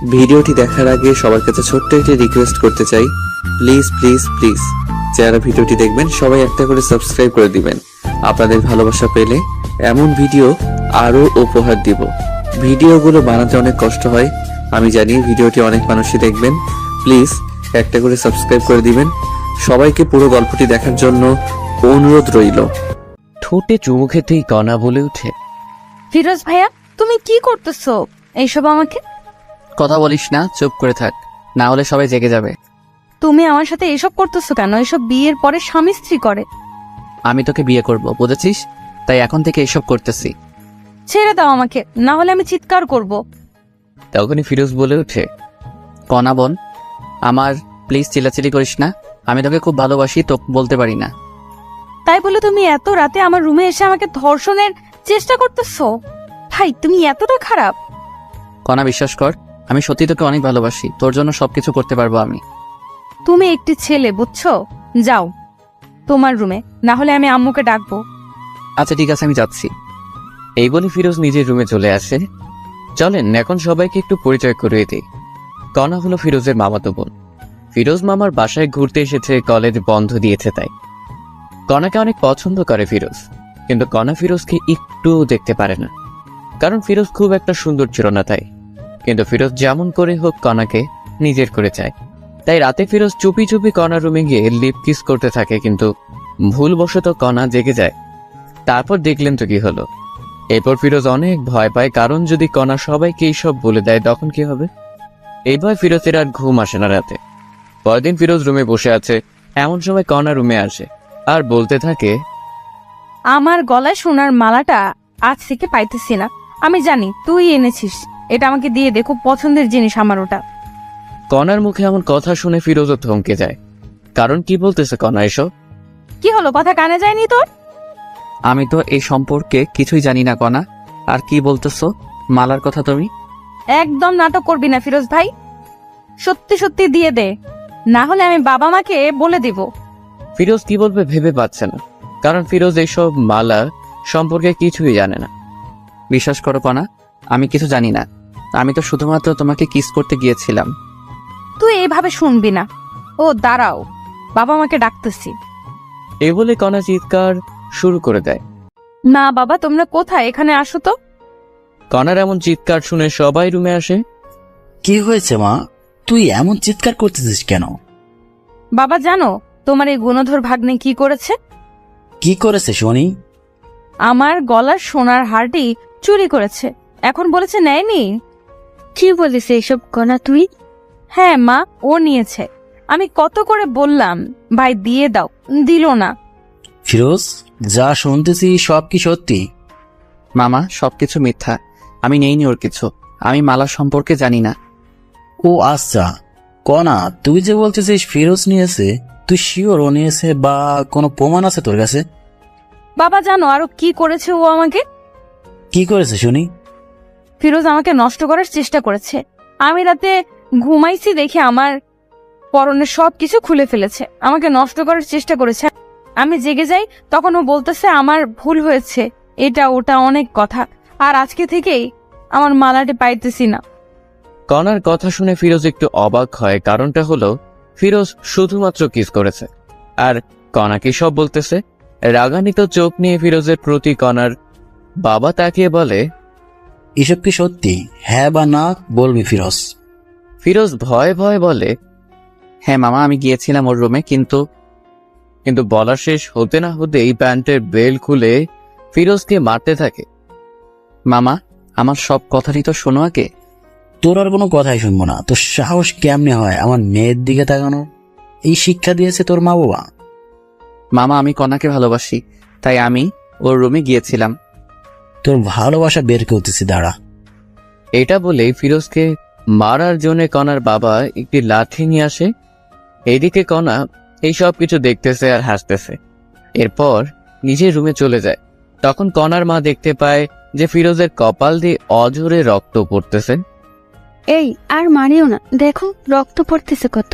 ভিডিওটি দেখার আগে সবার কাছে ছোট্ট একটি রিকোয়েস্ট করতে চাই, প্লিজ প্লিজ প্লিজ যারা ভিডিওটি দেখবেন সবাই একটা করে সাবস্ক্রাইব করে দিবেন। আপনাদের ভালোবাসা পেলে এমন ভিডিও আরো উপহার দিব। ভিডিওগুলো বানাতে অনেক কষ্ট হয়, আমি জানি। ভিডিওটি অনেক মানুষই দেখবেন, প্লিজ একটা করে সাবস্ক্রাইব করে দিবেন। সবাইকে পুরো গল্পটি দেখার জন্য অনুরোধ রইল। ঠোঁটে চুমু খেতেই কণা বলে ওঠে, ফিরোজ ভাইয়া, তুমি কি করতেছো এইসব? আমাকে কথা বলিস না, চুপ করে থাক, না হলে সবাই জেগে যাবে। তুমি আমার সাথে এসব করতেছো কেন? এসব বিয়ের পরে স্বামী স্ত্রী করে। আমি তোকে বিয়ে করব, বুঝেছিস? তাই এখন থেকে এসব করতেছি। ছেড়ে দাও আমাকে, না হলে আমি চিৎকার করব। তখনই ফিরোজ বলে ওঠে, কণা বোন আমার, প্লিজ চিল্লাচিল্লি করিস না। আমি তোকে খুব ভালোবাসি, তো বলতে পারি না। তাই বলে তুমি এত রাতে আমার রুমে এসে আমাকে ধর্ষণের চেষ্টা করতেছো? ভাই, তুমি এতটা খারাপ? কণা বিশ্বাস কর, আমি সত্যি তোকে অনেক ভালোবাসি, তোর জন্য সবকিছু করতে পারবো আমি। তুমি একটি ছেলে, বুঝছো? যাও তোমার রুমে, না হলে আমি আম্মুকে ডাকবো। আচ্ছা ঠিক আছে, আমি যাচ্ছি। এই বলে ফিরোজ নিজের রুমে চলে আসে। চলেন এখন সবাইকে একটু পরিচয় করিয়ে দিই। কণা হলো ফিরোজের মামাতো বোন। ফিরোজ মামার বাসায় ঘুরতে এসেছে, কলেজ বন্ধ দিয়েছে তাই। কণাকে অনেক পছন্দ করে ফিরোজ, কিন্তু কণা ফিরোজকে একটু দেখতে পারে না, কারণ ফিরোজ খুব একটা সুন্দর ছিল না তাই। কিন্তু ফিরোজ যেমন করে হোক কণাকে নিজের করে চায়। তাই রাতে ফিরোজ চুপি চুপি কণার রুমে গিয়ে লিপ কিস করতে থাকে, কিন্তু ভুলবশত কণা জেগে যায়। তারপর দেখলেন তো কি হলো। এরপর ফিরোজ অনেক ভয় পায়, কারণ যদি কণা সবাইকে এইসব বলে দেয় তখন কি হবে। এই ভয় ফিরোজের আর ঘুম আসে না রাতে। পরদিন ফিরোজ রুমে বসে আছে, এমন সময় কণা রুমে আসে আর বলতে থাকে, আমার গলায় সোনার মালাটা আজ থেকে পাইতেছি না। আমি জানি তুই এনেছিস, এটা আমাকে দিয়ে দে, খুব পছন্দের জিনিস আমার ওটা। কণার মুখে এমন কথা শুনে ফিরোজও থমকে যায়, কারণ কি বলতেছে কণা এসব? কি হলো, কথা কানে যায়নি তোর? আমি তো এই সম্পর্কে কিছুই জানি না কণা, আর কি বলতেছো মালার কথা তুমি? একদম নাটক করবি না ফিরোজ ভাই, সত্যি সত্যি দিয়ে দে, না হলে আমি বাবা মাকে বলে দিব। ফিরোজ কি বলবে ভেবে পাচ্ছে না, কারণ ফিরোজ এইসব মালা সম্পর্কে কিছুই জানে না। বিশ্বাস করো কণা, আমি কিছু জানি না। আমি তো শুধুমাত্র তোমাকে কিস করতে গিয়েছিলাম। তুই এইভাবে শুনবি না। ও দাঁড়াও, বাবা মাকে ডাকতেছি। এ বলে কণা চিৎকার শুরু করে দেয়। না বাবা, তোমরা কোথায়? এখানে আসো তো। কণার এমন চিৎকার শুনে সবাই রুমে আসে। কি হয়েছে মা, তুই এমন চিৎকার করতেছিস কেন? বাবা জানো তোমার এই গুণধর ভাগ্নে কি করেছে? কি করেছে শুনি? আমার গলার সোনার হারটি চুরি করেছে, এখন বলেছে নেয়নি। কি বলিস এইসব কণা তুই? হ্যাঁ মা, ও নিয়েছে। আমি কত করে বললাম ভাই দিয়ে দাও, দিল না। ফিরোজ, যা শুনতেছি সব কি সত্যি? মামা সবকিছু মিথ্যা, আমি নেইনি ওর কিছু। আমি মালা সম্পর্কে জানি না। ও আচ্ছা, কণা তুই যে বলতেছিস ফিরোজ নিয়েছে, তুই শিওর ও নিয়েছে বা কোনো প্রমাণ আছে তোর কাছে? বাবা জানো আরো কি করেছে ও আমাকে? কি করেছে শুনি? ফিরোজ আমাকে নষ্ট করার চেষ্টা করেছে। আমি রাতে ঘুমাইছি দেখে আমার পরনের সব কিছু খুলে ফেলেছে, আমাকে নষ্ট করার চেষ্টা করেছে। আমি জেগে যাই, তখন ও বলতেছে আমার ভুল হয়েছে, এটা ওটা অনেক কথা। আর আজকে থেকেই আমার মালাটি পাইতেছি না। কণার কথা শুনে ফিরোজ একটু অবাক হয়, কারণটা হলো ফিরোজ শুধুমাত্র কিস করেছে, আর কণা কি সব বলতেছে। রাগান্বিত চোখ নিয়ে ফিরোজের প্রতি কণার বাবা তাকিয়ে বলে, এসব কি সত্যি? হ্যাঁ বা না বলবি ফিরোজ। ফিরোজ ভয়ে ভয়ে বলে, হ্যাঁ মামা, আমি গিয়েছিলাম ওর রুমে, কিন্তু বলা শেষ হতে না হতেই প্যান্টের বেল খুলে ফিরোজকে মারতে থাকে। মামা, আমার সব কথারই তো শোনো আগে। তোর আর কোনো কথাই শুনবো না। তোর সাহস কেমনে হয় আমার মেয়ের দিকে তাকানো? এই শিক্ষা দিয়েছে তোর মা বাবা? মামা, আমি কণাকে ভালোবাসি, তাই আমি ওর রুমে গিয়েছিলাম। তোর ভালোবাসা বের করতেছি, দাঁড়া। এটা বলে ফিরোজকে মারার জন্য কণার বাবা একটি লাঠি নিয়ে আসে। এইদিকে কণা এই সব কিছু দেখতেছে আর হাসতেছে। এরপর নিজের রুমে চলে যায়। তখন কণার মা দেখতে পায় যে ফিরোজের কপাল দিয়ে অজোরে রক্ত পড়তেছে। এই আর মারিও না, দেখো রক্ত পড়তেছে কত।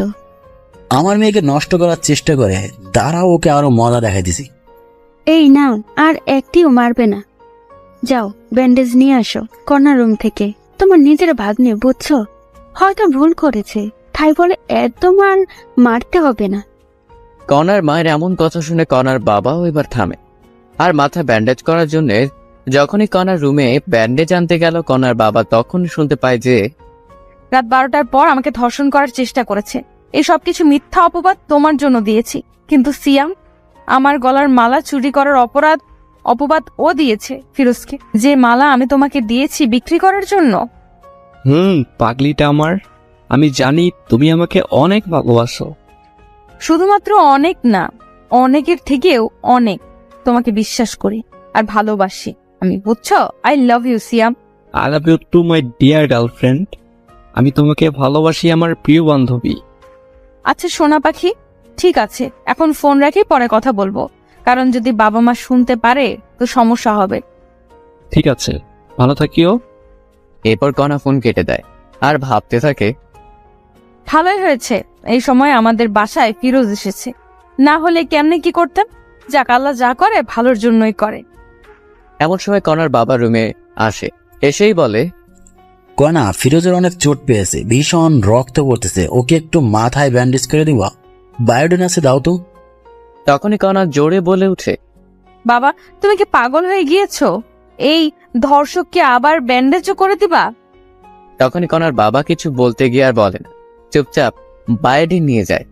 আমার মেয়েকে নষ্ট করার চেষ্টা করে, দাঁড়াও, ওকে আরো মজা দেখাই দিছি। এই নাও, আর একটিও মারবে না। যাও ব্যান্ডেজ নিয়ে আসো কর্নার রুম থেকে। তোমার নিজের ভাগ্নে, বুঝছো? হয়তো ভুল করেছে, তাই বলে একদম আর মারতে হবে না। কনার মায়ের এমন কথা শুনে কনার বাবাও এবার থামে আর মাথা ব্যান্ডেজ করার জন্য যখনই কনার রুমে ব্যান্ডেজ আনতে গেল, কনার বাবা তখন শুনতে পায় যে রাত 12টার পর আমাকে ধর্ষণ করার চেষ্টা করেছে। এই সব কিছু মিথ্যা অপবাদ তোমার জন্য দিয়েছি, কিন্তু সিয়াম আমার গলার মালা চুরি করার অপবাদ ও দিয়েছে ফিরোজকে। যে মালা আমি তোমাকে দিয়েছি বিক্রি করার জন্য। পাগলিটা আমার, আমি জানি তুমি আমাকে অনেক ভালোবাসো। শুধুমাত্র অনেক না, অনেকের থেকেও অনেক তোমাকে বিশ্বাস করি আর ভালোবাসি আমি, বুঝছো? I love you Siam. I love you too my dear girlfriend. আমি তোমাকে ভালোবাসি আমার প্রিয় বান্ধবী। আচ্ছা সোনা পাখি, ঠিক আছে, এখন ফোন রাখি, পরে কথা বলবো, কারণ যদি বাবা মা শুনতে পারে তো সমস্যা হবে। ঠিক আছে, ভালো থাকিও। এরপর কনা ফোন কেটে দেয় আর ভাবতে থাকে, ভালোই হয়েছে এই সময় আমাদের বাসায় ফিরোজ এসেছে, না হলে কেমনে কি করতাম। যাক, আল্লাহ যা করে ভালোর জন্যই করে। এমন সময় কনার বাবা রুমে আসে, এসেই বলে, কনা, ফিরোজের অনেক চোট পেয়েছে, ভীষণ রক্ত পড়তেছে, ওকে একটু মাথায় ব্যান্ডেজ করে দিবা, বায়োডিন আছে দাও তো। তখনই কনা জোরে বলে উঠে, বাবা তুমি কি পাগল হয়ে গিয়েছো? এই ধর্ষককে আবার ব্যান্ডেজও করে দিবা? তখনই কনার বাবা কিছু বলতে গিয়ে আর বলে না, চুপচাপ বায়োডিন নিয়ে যায়।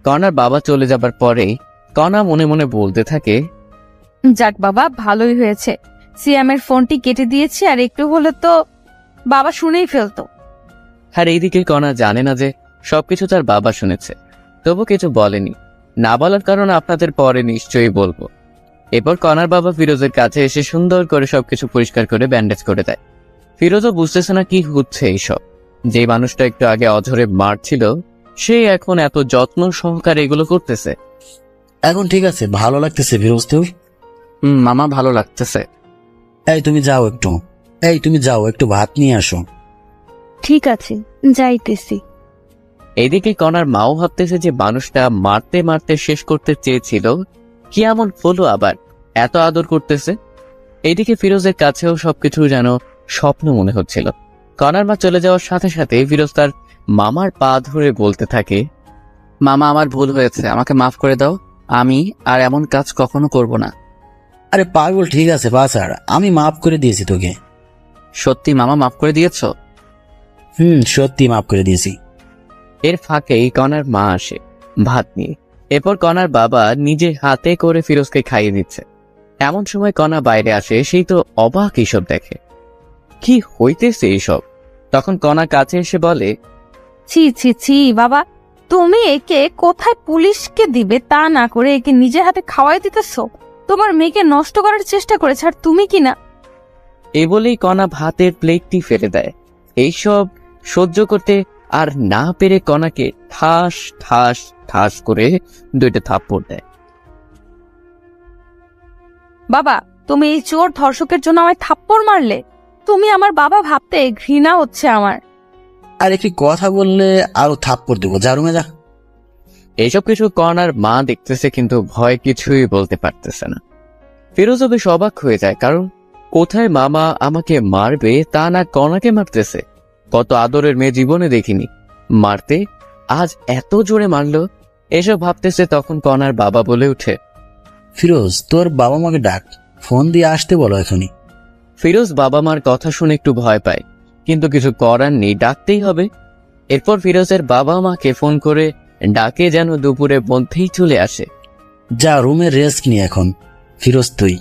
কনার বাবা চলে যাবার পরেই কনা মনে মনে বলতে থাকে, যাক বাবা, ভালোই হয়েছে সিয়ামের ফোনটি কেটে দিয়েছি, আর একটু হলে তো বাবা শুনেই ফেলতো। আর এইদিকে কনা জানে না যে সবকিছু তার বাবা শুনেছে, তবু কিছু বলেনি। না বলার কারণ আপনাদের পরে নিশ্চয়ই বলবো। এরপর কনার বাবা ফিরোজের কাছে এসে সুন্দর করে সবকিছু পরিষ্কার করে ব্যান্ডেজ করে দেয়। ফিরোজও বুঝতেছে না কি হচ্ছে এইসব। যে মানুষটা একটু আগে অঝরে মারছিল, সে এখন এত যত্ন সহকারে এগুলো করতেছে। এখন ঠিক আছে, ভালো লাগতেছে ফিরোজ তোর? মামা ভালো লাগতেছে। তুমি যাও একটু ভাত নিয়ে আসো। ঠিক আছে, যাইতেছি। এইদিকে কনার মাও ভাবতেছে যে মানুষটা মারতে মারতে শেষ করতে চেয়েছিল, কি এমন হলো আবার এত আদর করতেছে। এইদিকে ফিরোজের কাছেও সবকিছু যেন স্বপ্ন মনে হচ্ছিল। কনার মা চলে যাওয়ার সাথে সাথে ফিরোজ তার মামার পা ধরে বলতে থাকে, মামা আমার ভুল হয়েছে, আমাকে মাফ করে দাও, আমি আর এমন কাজ কখনো করব না। আরে পাগল, ঠিক আছে বাছার, আমি মাফ করে দিয়েছি তোকে। সত্যি মামা মাফ করে দিয়েছো? সত্যি মাফ করে দিয়েছি। এর ফাঁকেই কনার মা আসে ভাত নিয়ে। এরপর কনার বাবা নিজে হাতে করে ফিরোজকে খাইয়ে দিচ্ছে। এমন সময় কনা বাইরে আসে, সেই তো অবাক এইসব দেখে, কি হইতেছে এইসব। তখন কনা কাছে এসে বলে, ছি ছি ছি বাবা, তুমি একে কোথায় পুলিশকে দিবে তা না করে একে নিজের হাতে খাওয়াই দিতেছো। তোমার মেয়েকে নষ্ট করার চেষ্টা করেছে, আর তুমি কি না। এই বলেই কনা ভাতের প্লেটটি ফেলে দেয়। এইসব সহ্য করতে আর না পেরে কনাকে ঠাস ঠাস ঠাস করে 2টা থাপ্পড় দেয়। বাবা তুমি এই চোর ধর্ষকের জন্য আমায় থাপ্পড় মারলে? তুমি আমার বাবা ভাবতে ঘৃণা হচ্ছে আমার। আর একটি কথা বললে আরো থাপ্পড় দেবো, যা রুমে যা। এইসব কিছু কনার মা দেখতেছে, কিন্তু ভয় কিছুই বলতে পারতেছে না। ফিরোজও বেশ অবাক হয়ে যায়, কারণ কোথায় মামা আমাকে মারবে তা না কনাকে মারতেছে। কত আদরের মেয়ে জীবনে দেখিনি, মারতে আজ এত জোরে মারলো। এসব ভাবতেছে, তখন কনার বাবা বলে উঠে, ফিরোজ, তোর বাবা মাকে ডাক, ফোন দিয়ে আসতে বলো এখনই। ফিরোজ বাবা মার কথা শুনে একটু ভয় পায়, কিন্তু কিছু করার নেই, ডাকতেই হবে। এরপর ফিরোজের বাবা মাকে ফোন করে ডাকে যেন দুপুরের মধ্যেই চলে আসে। যা রুমে রেস্ট নি এখন, ফিরোজ তুই।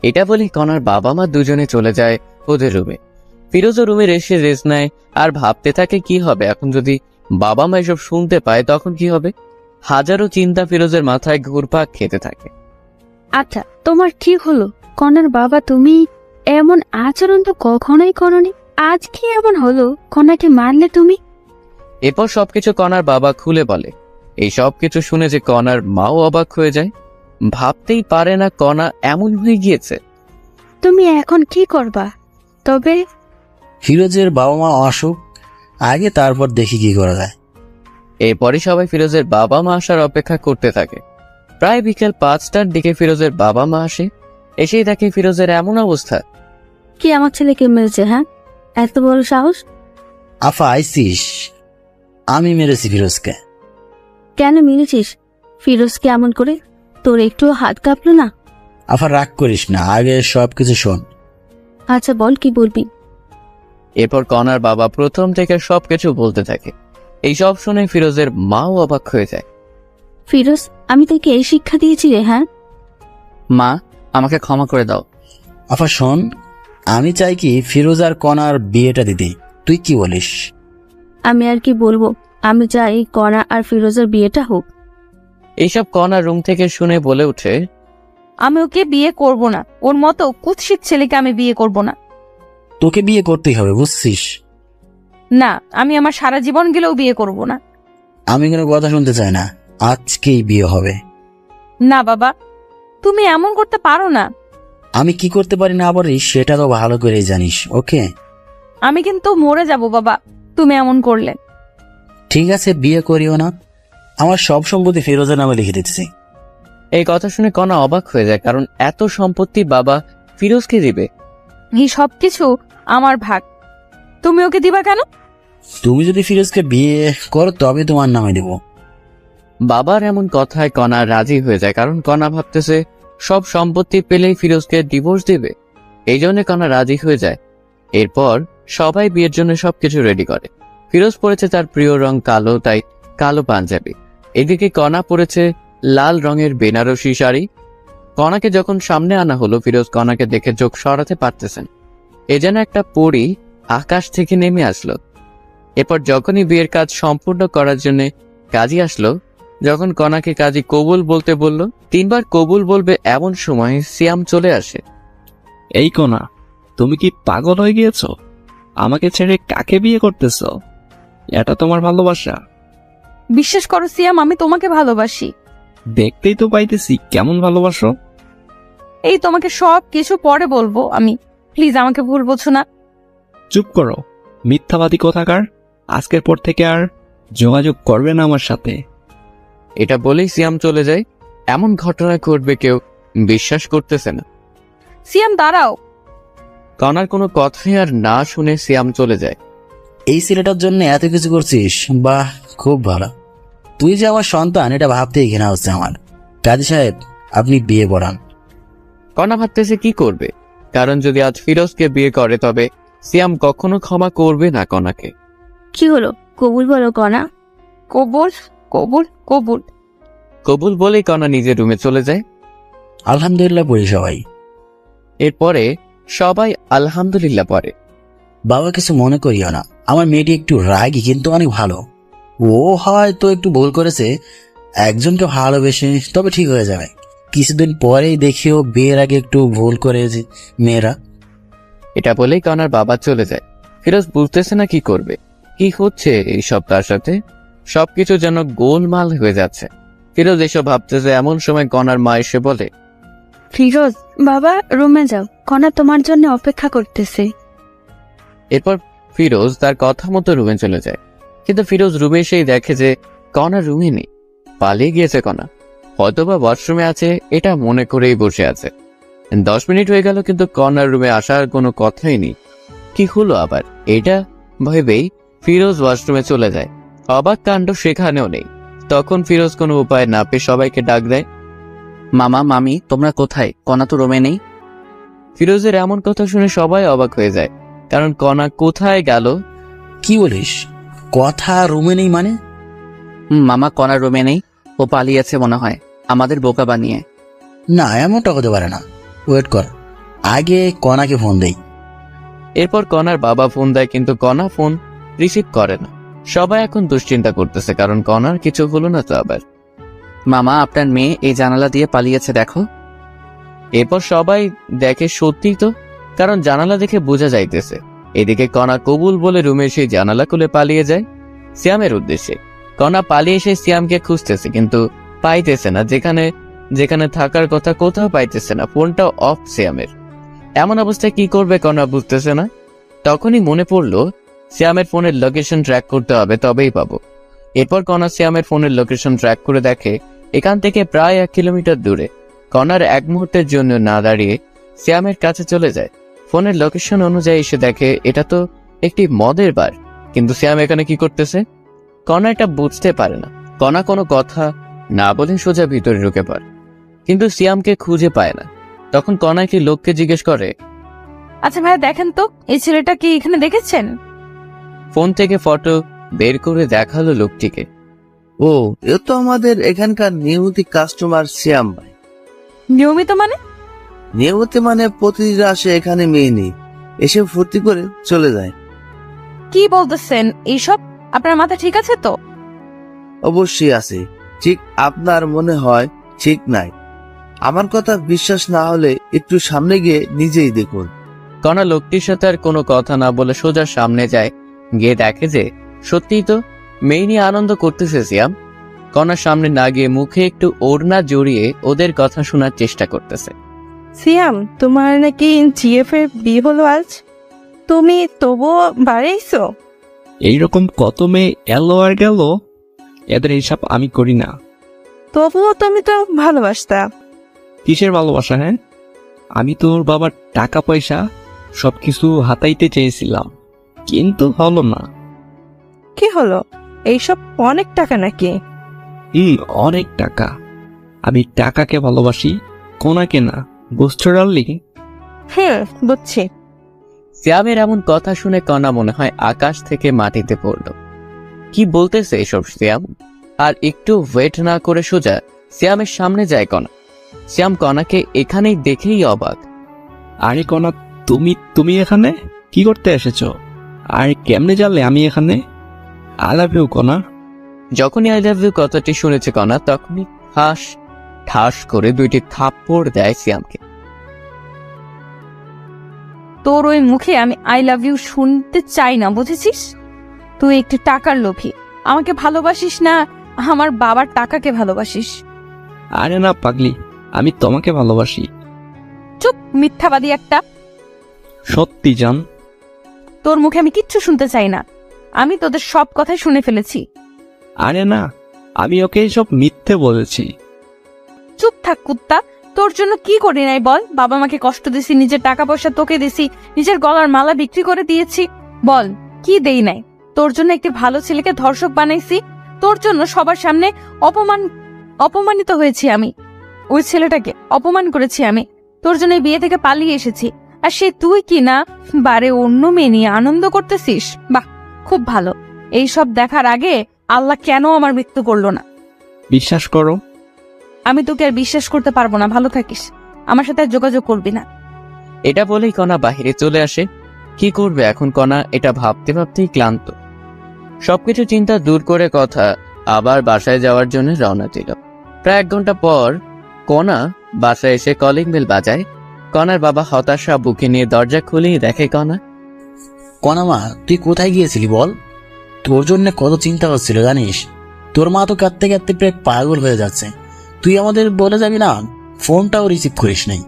এটা বলে কনার বাবা মা দুজনে চলে যায় ওদের রুমে। ফিরোজও রুমে এসে রেস্ট নেয় আর ভাবতে থাকে কি হবে এখন যদি বাবা মা এসব শুনতে পায়, তখন কি হবে। হাজারো চিন্তা ফিরোজের মাথায় ঘুরপাক খেতে থাকে। আচ্ছা, তোমার কি হলো? কনার বাবা, তুমি এমন আচরণ তো কখনোই করনি, আজ কি এমন হলো? কনাকে মারলে তুমি? এরপর সবকিছু কনার বাবা খুলে বলে। এই সবকিছু শুনে যে কনার মাও অবাক হয়ে যায়, ভাবতেই পারে না কনা এমন হয়ে গিয়েছে। তুমি এখন কি করবা? তবে ফিরোজের বাবা মা আসুক আগে, তারপর দেখি কি করা যায়। এরপরই সবাই ফিরোজের বাবা মা আসার অপেক্ষা করতে থাকে। প্রায় বিকেল 5টার দিকে ফিরোজের বাবা মা আসে। এসেই দেখে ফিরোজের এমন অবস্থা। কি আমার ছেলেকে মেরেছে? হ্যাঁ, এত বড় সাহস? আফা আইসিস, আমি মেরেছি ফিরোজকে। কেন মেরেছিস ফিরোজকে এমন করে? তোর একটু হাত কাঁপলো না? আফা রাগ করিস না, আগে সবকিছু শোন। আচ্ছা বল, কি বলবি? এরপর কনার বাবা প্রথম থেকে সবকিছু বলতে থাকে। এই সব শুনে ফিরোজের মাও অবাক হয়ে যায়। ফিরোজ, আমি তোকে এই শিক্ষা দিয়েছি রে? হ্যাঁ, মা, আমাকে ক্ষমা করে দাও। আফা শোন, আমি চাই কি ফিরোজ আর কনার বিয়েটা দিতে, তুই কি বলিস? আমি আর কি বলবো, আমি চাই কণা আর ফিরোজের বিয়েটা হোক। এইসব কনার রুম থেকে শুনে বলে ওঠে, আমি ওকে বিয়ে করব না, ওর মতো কুৎসিত ছেলেকে আমি বিয়ে করব না। তোকে বিয়ে করতেই হবে, বুঝছিস? না, আমি আমার সারা জীবন গেলেও বিয়ে করব না। আমি কোনো কথা শুনতে চাই না, আজকেই বিয়ে হবে। না বাবা, তুমি এমন করতে পারো না। আমি কি করতে পারি না পারি সেটা তো ভালো করেই জানিস, ওকে? আমি কিন্তু মরে যাব বাবা তুমি এমন করলে। ঠিক আছে, বিয়ে করিও না, আমার সব সম্পত্তি ফিরোজের নামে লিখে দিতেছি। এই কথা শুনে কনা অবাক হয়ে যায়, কারণ এত সম্পত্তি বাবা ফিরোজকে দিবে। এই সব কিছু আমার ভাগ, তুমি ওকে দিবা কেন? তুমি যদি ফিরোজকে বিয়ে করো তবে তোমার নামে দেব। বাবার এমন কথায় কনা রাজি হয়ে যায়, কারণ কনা ভাবতেছে সব সম্পত্তি পেলেই ফিরোজকে ডিভোর্স দিবে। এই জন্য কনা রাজি হয়ে যায়। এরপর সবাই বিয়ের জন্য সবকিছু রেডি করে। ফিরোজ পরেছে তার প্রিয় রং কালো, তাই কালো পাঞ্জাবি। এদিকে কনা পরেছে লাল রঙের বেনারসি শাড়ি। কনাকে যখন সামনে আনা হলো, ফিরোজ কনাকে দেখে চোখ সরাতে পারতেছেন। এ যেন একটা পরী আকাশ থেকে নেমে আসলো। এরপর যখনই বিয়ের কাজ সম্পূর্ণ করার জন্য কাজী আসলো, যখন কনাকে কাজী কবুল বলতে বলল, 3 বার কবুল বলবে এমন সময় সিয়াম চলে আসে। এই কোনা, তুমি কি পাগল হয়ে গিয়েছো? আমাকে ছেড়ে কাকে বিয়ে করতেছো? এটা তোমার ভালোবাসা? বিশ্বাস করো সিয়াম, আমি তোমাকে ভালোবাসি। দেখতেই তো পাইতেছি কেমন ভালোবাসো। এই তোমাকে সব কিছু পরে বলবো আমি, প্লিজ আমাকে ভুল বোঝো না। চুপ করো, মিথ্যাবাদী কোথাকার। আজকের পর থেকে আর যোগাযোগ করবে না আমার সাথে। এটা বলেই সিয়াম চলে যায়। এমন ঘটনা ঘটবে কেউ বিশ্বাস করতেছে না। সিয়াম দাঁড়াও। কনার কোনো কথাই আর না শুনে সিয়াম চলে যায়। এই ছেলেটার জন্য এত কিছু করছিস, বাহ, খুব ভালো। তুই যে আমার সন্তান এটা ভাবতেই ঘৃণা হচ্ছে আমার। কাজী সাহেব, আপনি বিয়ে পড়ান। কনা ভাবতেছে কি করবে, কারণ যদি আজ ফিরোজকে বিয়ে করে তবে সিয়াম কখনো ক্ষমা করবে না কনাকে। কি হলো, কবুল বলো কণা। কবুল কবুল কবুল। কবুল বলেই কনা নিজের রুমে চলে যায়। আলহামদুলিল্লাহ পড়ি সবাই। এরপরে সবাই আলহামদুলিল্লাহ পড়ে। বাবা কিছু মনে করিও না, আমার মেয়েটি একটু রাগী কিন্তু অনেক ভালো। ও হয়তো একটু ভুল করেছে, একজনকে ভালোবেসে, তবে ঠিক হয়ে যাবে। কিছুদিন পরেই দেখিও বিয়ের আগে একটু ভুল করেছে মেয়েরা। এটা বলেই কনার বাবা চলে যায়। ফিরোজ বুঝতেছে না কি করবে, কি হচ্ছে এইসব তার সাথে। সবকিছু যেন গোলমাল হয়ে যাচ্ছে। ফিরোজ এসব ভাবতেছে এমন সময় কনার মা এসে বলে, ফিরোজ বাবা, রুমে যাও, কণা তোমার জন্য অপেক্ষা করতেছে। এরপর ফিরোজ তার কথা মতো রুমে চলে যায়। কিন্তু ফিরোজ রুমে এসেই দেখে যে কনা রুমে নেই, পালিয়ে গিয়েছে কনা। হয়তোবা ওয়াশরুমে আছে এটা মনে করেই বসে আছে। 10 মিনিট হয়ে গেল কিন্তু কনার রুমে আসার কোনো কথাই নেই। কি হলো আবার এটা ভেবেই ফিরোজ ওয়াশরুমে চলে যায়। অবাক কাণ্ড সেখানেও নেই। তখন ফিরোজ কোনো উপায় না পেয়ে সবাইকে ডাক দেয়, মামা মামি তোমরা কোথায়? কনা তো রুমে নেই। ফিরোজের এমন কথা শুনে সবাই অবাক হয়ে যায়, কারণ কনা কোথায় গেল। কি বলিস, কথা রুমে নেই মানে? মামা কনার রুমে নেই, ও পালিয়েছে মনে হয় আমাদের বোকা বানিয়ে। না, এমনটা হতে পারে না। ওয়েট কর, আগে কনাকে ফোন দেই। এরপর কনার বাবা ফোন দেয়, কিন্তু কনা ফোন রিসিভ করে না। সবাই এখন দুশ্চিন্তা করতেছে, কারণ কনার কিছু হলো না তো আবার। মামা আপনার মেয়ে এই জানালা দিয়ে পালিয়েছে দেখো। এরপর সবাই দেখে সত্যিই তো, কারণ জানালা দেখে বোঝা যাইতেছে। এদিকে কনা কবুল বলে রুমে সেই জানালা খুলে পালিয়ে যায় সিয়ামের উদ্দেশ্যে। কনা পালিয়ে এসে সিয়ামকে খুঁজতেছে, কিন্তু পাইতেছে না। যেখানে যেখানে থাকার কথা কোথাও পাইতেছে না। ফোনটা অফ সিয়ামের। এমন অবস্থায় কি করবে কনা বুঝতেছে না। তখনই মনে পড়লো সিয়ামের ফোনের লোকেশন ট্র্যাক করতে হবে, তবেই পাবো। এরপর কনা সিয়ামের ফোনের লোকেশন ট্র্যাক করে দেখে এখান থেকে প্রায় 1 কিলোমিটার দূরে। কনার এক মুহূর্তের জন্য না দাঁড়িয়ে সিয়ামের কাছে চলে যায়। ফোনের লোকেশন অনুযায়ী এসে দেখে এটা তো একটি মদের বার। কিন্তু সিয়াম এখানে কি করতেছে? কণা এটা বুঝতে পারে না। কণা কোনো কথা না বলে সোজা ভিতরে ঢুকে পড়ে, কিন্তু সিয়ামকে খুঁজে পায় না। তখন কণা একটি লোককে জিজ্ঞেস করে, আচ্ছা ভাইয়া দেখেন তো এই ছেলেটা কি এখানে দেখেছেন? ফোন থেকে ফটো বের করে দেখালো লোকটিকে। ও, এ তো আমাদের এখানকার নিয়মিত কাস্টমার শ্যাম ভাই। নিয়মিত মানে? নিয়মিত মানে প্রতিদিন আসে এখানে মেয়ে নেই, এসে ফুর্তি করে চলে যায়। কি বলতেছেন এইসব? আপনার মাথা ঠিক আছে তো? অবশ্যই আছে, ঠিক আপনার মনে হয় ঠিক নাই। আমার কথা বিশ্বাস না হলে একটু সামনে গিয়ে নিজেই দেখুন। কণা লোকটির সাথে আর কোনো কথা না বলে সোজা সামনে যায়। গিয়ে দেখে যে সত্যিই তো মেয়ে নিয়ে আনন্দ করতেছে সিয়াম। কণার সামনে না গিয়ে মুখে একটু ওড়না জড়িয়ে ওদের কথা শোনার চেষ্টা করতেছে। সিয়াম, তোমার নাকি জিএফ এর বিয়ে হলো আজ? তুমি তবুও বাড়াইছো? এইরকম কত মেয়ে এলো আর গেল, এদের হিসাব আমি করি না। তবুও তুমি তো ভালোবাসতা। কিসের ভালোবাসা? হ্যাঁ, আমি তোর বাবার টাকা পয়সা সবকিছু হাতাইতে চেয়েছিলাম, কিন্তু হলো না। কি হলো? এইসব অনেক টাকা নাকি? অনেক টাকা। আমি টাকাকে ভালোবাসি, কোনাকে না। বুঝছো ডার্লিং? বুঝছি। সিয়ামের এমন কথা শুনে কণা মনে হয় আকাশ থেকে মাটিতে পড়ল। কি বলতেছে এসব সিয়াম? আর একটু ওয়েট না করে সোজা সিয়ামের সামনে যায় কণা। সিয়াম কণাকে এখানেই দেখেই অবাক। আরে কনা, তুমি এখানে কি করতে এসেছো? আর কেমনে জানলে আমি এখানে? আই লাভ ইউ কনা। যখনই আই লাভ ইউ কথাটি শুনেছে কণা, তখনই ঠাস করে দুইটি থাপ্পড় দেয় সিয়ামকে। তোর ওই মুখে আমি আই লাভ ইউ শুনতে চাই না, বুঝেছিস? তুই একটু টাকার লোভী। আমাকে ভালোবাসিস না, আমার বাবার টাকাকে ভালোবাসিস। আরে না পাগলি, আমি তোমাকে ভালোবাসি। চুপ, মিথ্যাবাদী একটা। সত্যি জান। তোর মুখে আমি কিচ্ছু শুনতে চাই না। আমি তোদের সব কথাই শুনে ফেলেছি। আরে না, আমি ওকে সব মিথ্যে বলেছি। চুপ থাক কুত্তা। তোর জন্য কি করি নাই বল? বাবা মাকে কষ্ট দিছি, নিজের টাকা পয়সা তোকে দিছি, নিজের গলার মালা বিক্রি করে দিয়েছি। বল কি দেই নাই? তোর জন্য একটি ভালো ছেলেকে ধর্ষক বানাইছি। তোর জন্য সবার সামনে অপমানিত হয়েছি আমি। ওই ছেলেটাকে অপমান করেছি আমি। তোর জন্য এই বিয়ে থেকে পালিয়ে এসেছি। আর সে তুই কি না বারে অন্য মেয়ে নিয়ে আনন্দ করতেছিস? বাহ, খুব ভালো। এই সব দেখার আগে আল্লাহ কেন আমার মৃত্যু করলো না? বিশ্বাস করো, আমি তোকে আর বিশ্বাস করতে পারবো না। ভালো থাকিস, আমার সাথে আর যোগাযোগ করবি না। এটা বলেই কণা বাহিরে চলে আসে। কি করবে এখন কণা, এটা ভাবতে ভাবতেই ক্লান্ত। সবকিছু চিন্তা দূর করে কথা আবার বাসায় যাওয়ার জন্য রওনা দিল। প্রায় 1 ঘন্টা পর কণা বাসায় এসে কলিং বেল বাজায়। কণার বাবা হতাশা বুকে নিয়ে দরজা খুলেই দেখে কণা। কনা মা, তুই কোথায় গিয়েছিলি বল? তোর জন্য কত চিন্তা হচ্ছিল জানিস? তোর মা তো কাঁদতে কাঁদতে প্রায় পাগল হয়ে যাচ্ছে। তুই আমাদের বলে যাবি না, ফোনটাও রিসিভ করিস নাই।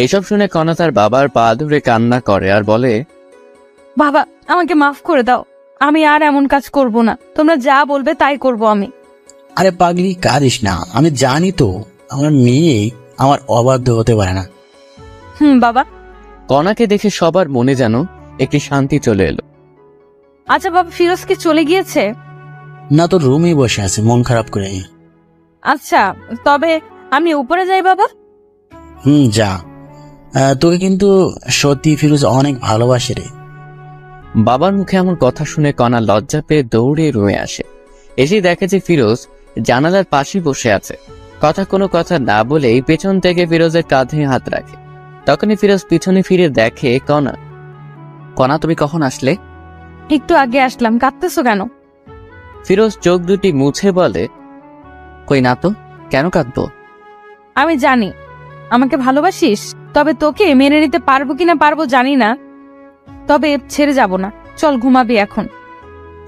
এইসব শুনে কণা তার বাবার পা ধরে কান্না করে আর বলে, বাবা, আমাকে মাফ করে দাও। আমি আর এমন কাজ করব না। তোমরা যা বলবে তাই করব আমি। আরে পাগলি, কাঁদিস না। আমি জানি তো আমার মেয়ে আমার অবাধ্য হতে পারে না। বাবা। কণাকে দেখে সবার মনে যেন একটি শান্তি চলে এলো। আচ্ছা বাবা, ফিরোজ কি চলে গিয়েছে? না, তোর রুমেই বসে আছে মন খারাপ করে। আচ্ছা, তবে আমি উপরে যাই বাবা। যা। তোকে কিন্তু সত্যি ফিরোজ অনেক ভালোবাসে রে। বাবার মুখে এমন কথা শুনে কণা লজ্জা পেয়ে দৌড়ে রুমে আসে। এসে দেখে যে ফিরোজ জানালার পাশে বসে আছে। কোনো কথা না বলেই পেছন থেকে ফিরোজের কাঁধে হাত রাখে। তখনই ফিরোজ পিছনে ফিরে দেখে কণা। কণা, তুমি কখন আসলে? একটু আগে আসলাম। কাঁদতেছো কেন? ফিরোজ চোখ দুটি মুছে বলে, কই না তো, কেন কাঁদবো? আমি জানি আমাকে ভালোবাসিস, তবে তোকে মেনে নিতে পারবো কিনা পারবো জানি না, তবে ছেড়ে যাব না। চল ঘুমাবি এখন।